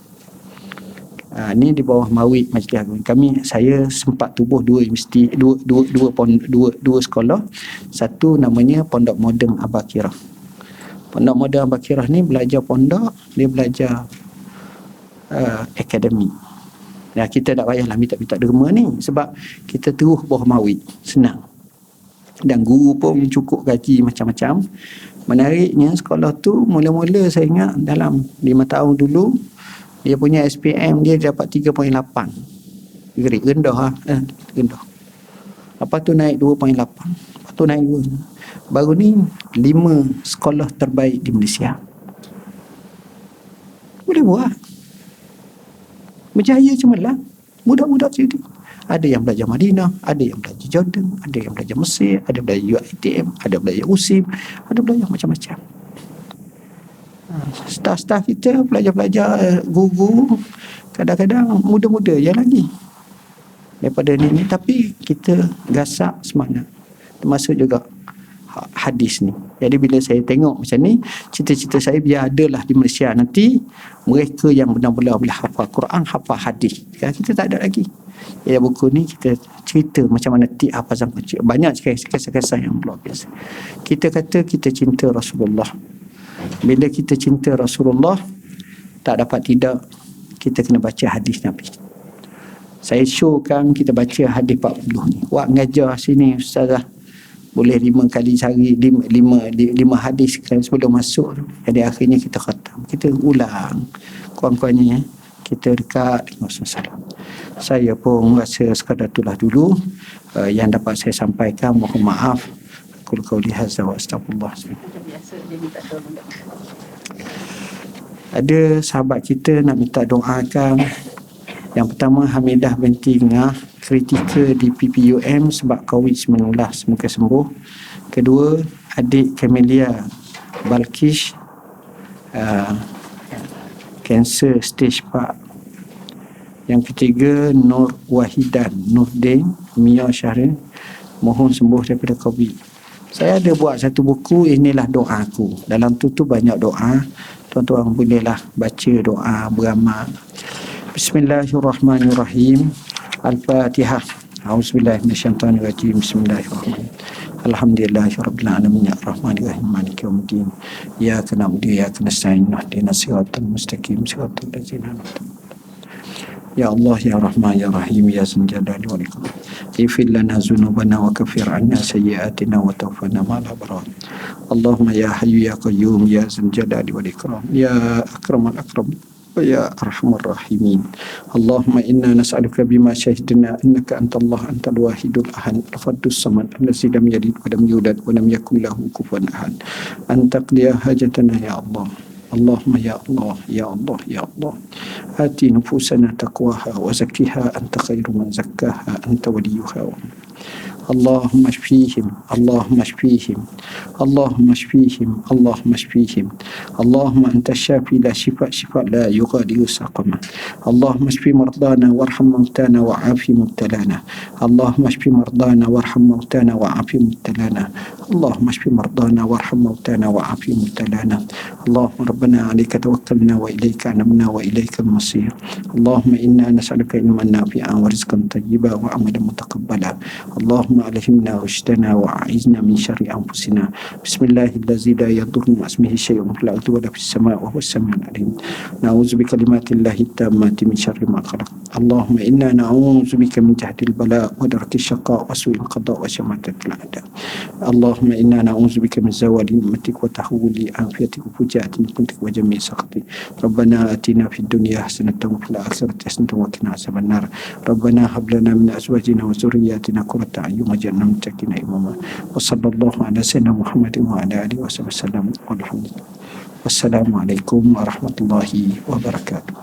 Ni di bawah Mawid Majlis Agung. Saya sempat tubuh dua universiti, dua sekolah. Satu namanya Pondok Moden Abakirah. Pondok Moden Abakirah ni belajar pondok, dia belajar akademik. Ya, kita tak payahlah minta-minta derma ni, sebab kita terus bawah Mawid, senang. Dan guru pun cukup gaji macam-macam. Menariknya sekolah tu mula-mula saya ingat dalam 5 tahun dulu, dia punya SPM dia dapat 3.8. Grade rendah lah. Rendah. Lepas tu naik 2.8. Lepas tu naik 2. Baru ni 5 sekolah terbaik di Malaysia. Boleh buat. Berjaya cemerlang. Budak-budak jadi. Ada yang belajar Madinah, ada yang belajar Jordan, ada yang belajar Mesir, ada belajar UiTM, ada belajar USIM, ada belajar macam-macam. Staf-staf kita, pelajar-pelajar, guru, kadang-kadang muda-muda je lagi daripada ni. Tapi kita gasak semangat. Termasuk juga hadis ni. Jadi bila saya tengok macam ni, cita-cita saya biar adalah di Malaysia nanti mereka yang benar-benar boleh hafal Quran, hafal hadis. Kita tak ada lagi. Jadi buku ni kita cerita macam mana tiap azam kecil. Banyak sekali kisah-kisah yang luar biasa. Kita kata kita cinta Rasulullah. Bila kita cinta Rasulullah, tak dapat tidak kita kena baca hadis Nabi. Saya showkan kita baca hadis 40 ni. Wak ngajar sini ustazah boleh 5 kali sehari 5 hadis sebelum masuk. Jadi akhirnya kita khatam, kita ulang kurang-kurangnya kita dekat dengan Rasulullah. Saya pun rasa sekadar itulah dulu yang dapat saya sampaikan. Mohon maaf. Qul qauli hadza wa astaghfirullah. Ada sahabat kita nak minta doakan. Yang pertama, Hamidah binti Ngah, kritikal di PPUM sebab COVID-19, semoga sembuh. Kedua, adik Camelia Balkish, kanser stage 4. Yang ketiga, Nur Wahidan Nurdin Mia Syahrin, mohon sembuh daripada COVID. Saya ada buat satu buku, inilah doaku. Dalam tu banyak doa. Tuan-tuan bolehlah baca doa, beramal. Bismillahirrahmanirrahim. Al-Fatihah. A'udzubillahi minasyaitonirrajim. Bismillahirrahmanirrahim. Alhamdulillahirabbil alamin arrahmanirrahim maliki yaumiddin. Iyyaka na'budu wa iyyaka nasta'in ihdinas siratal mustaqim siratal ladzina an'amta 'alaihim. Ya Allah ya Rahman ya Rahim ya Dzal Jalali wal Ikram. Ighfir lana dzunubana wa kaffir 'anna sayyi'atina wa tawaffana ma'al abrar. Allahumma ya Hayyu ya Qayyum ya Dzal Jalali wal Ikram. Ya Akramal Akram. Ya Arhamar Rahimin. Allahumma inna nas'aluka bima syahidna innaka antallah antal wahidul ahad al-fardus samad allazi lam yalid wa lam yulad wa lam yakul lahu kufuwan ahad. Anta qdiya hajatana ya Allah. Allahumma ya Allah ya Allah ya Allah. Ati nufusana taqwaha wa zakkiha anta khairu man zakkaha anta waliyuha wa Allahumma shfihim, Allahumma shfihim, Allahumma shfihim, Allahumma shfihim. Allahumma anta syafi la shifa shifa la yughadiru saqama. Allahumma shfi mardana warham mautana wa afi mubtalana. Allahumma shfi mardana warham mautana wa afi mubtalana. Allahumma shfi mardana warham mautana wa afi mubtalana. Allahumma rabbana alayka tawakkalna wa ilayka anabna wa ilayka al-masir. Allahumma inna nas'aluka ilman nafi'an wa rizqan tayyiban wa amalan mutaqabbala. Allahumma alhimna rushdana wa a'izna min syarri anfusina. Bismillahirrahmanirrahim. La yadurru ma ismihi syai'un fil ardi wa la fis sama'i wa huwas samiul alim. Na'udzu bi kalimatillahi tammati min syarri ma khalaq. Allahumma inna na'udzu bika min jahdil bala' wa darkis syaqa' wa su'il qada' wa syamatatil a'da. Allahumma inna na'udzu bika min zawali ni'matik wa tahwili afiyatik wa fujaati niqmatik wa jami'i sakhatik. Rabbana atina fid dunya hasanatan wa fil akhirati hasanatan wa qina adzabannar. Rabbana hab lana min azwajina wa dhurriyyatina qurrata a'yun waj'alna lil muttaqina imama. Wa sallallahu ala sayyidina Muhammadin wa ala alihi wasallam. Walhamdulillah. Wassalamualaikum warahmatullahi wabarakatuh.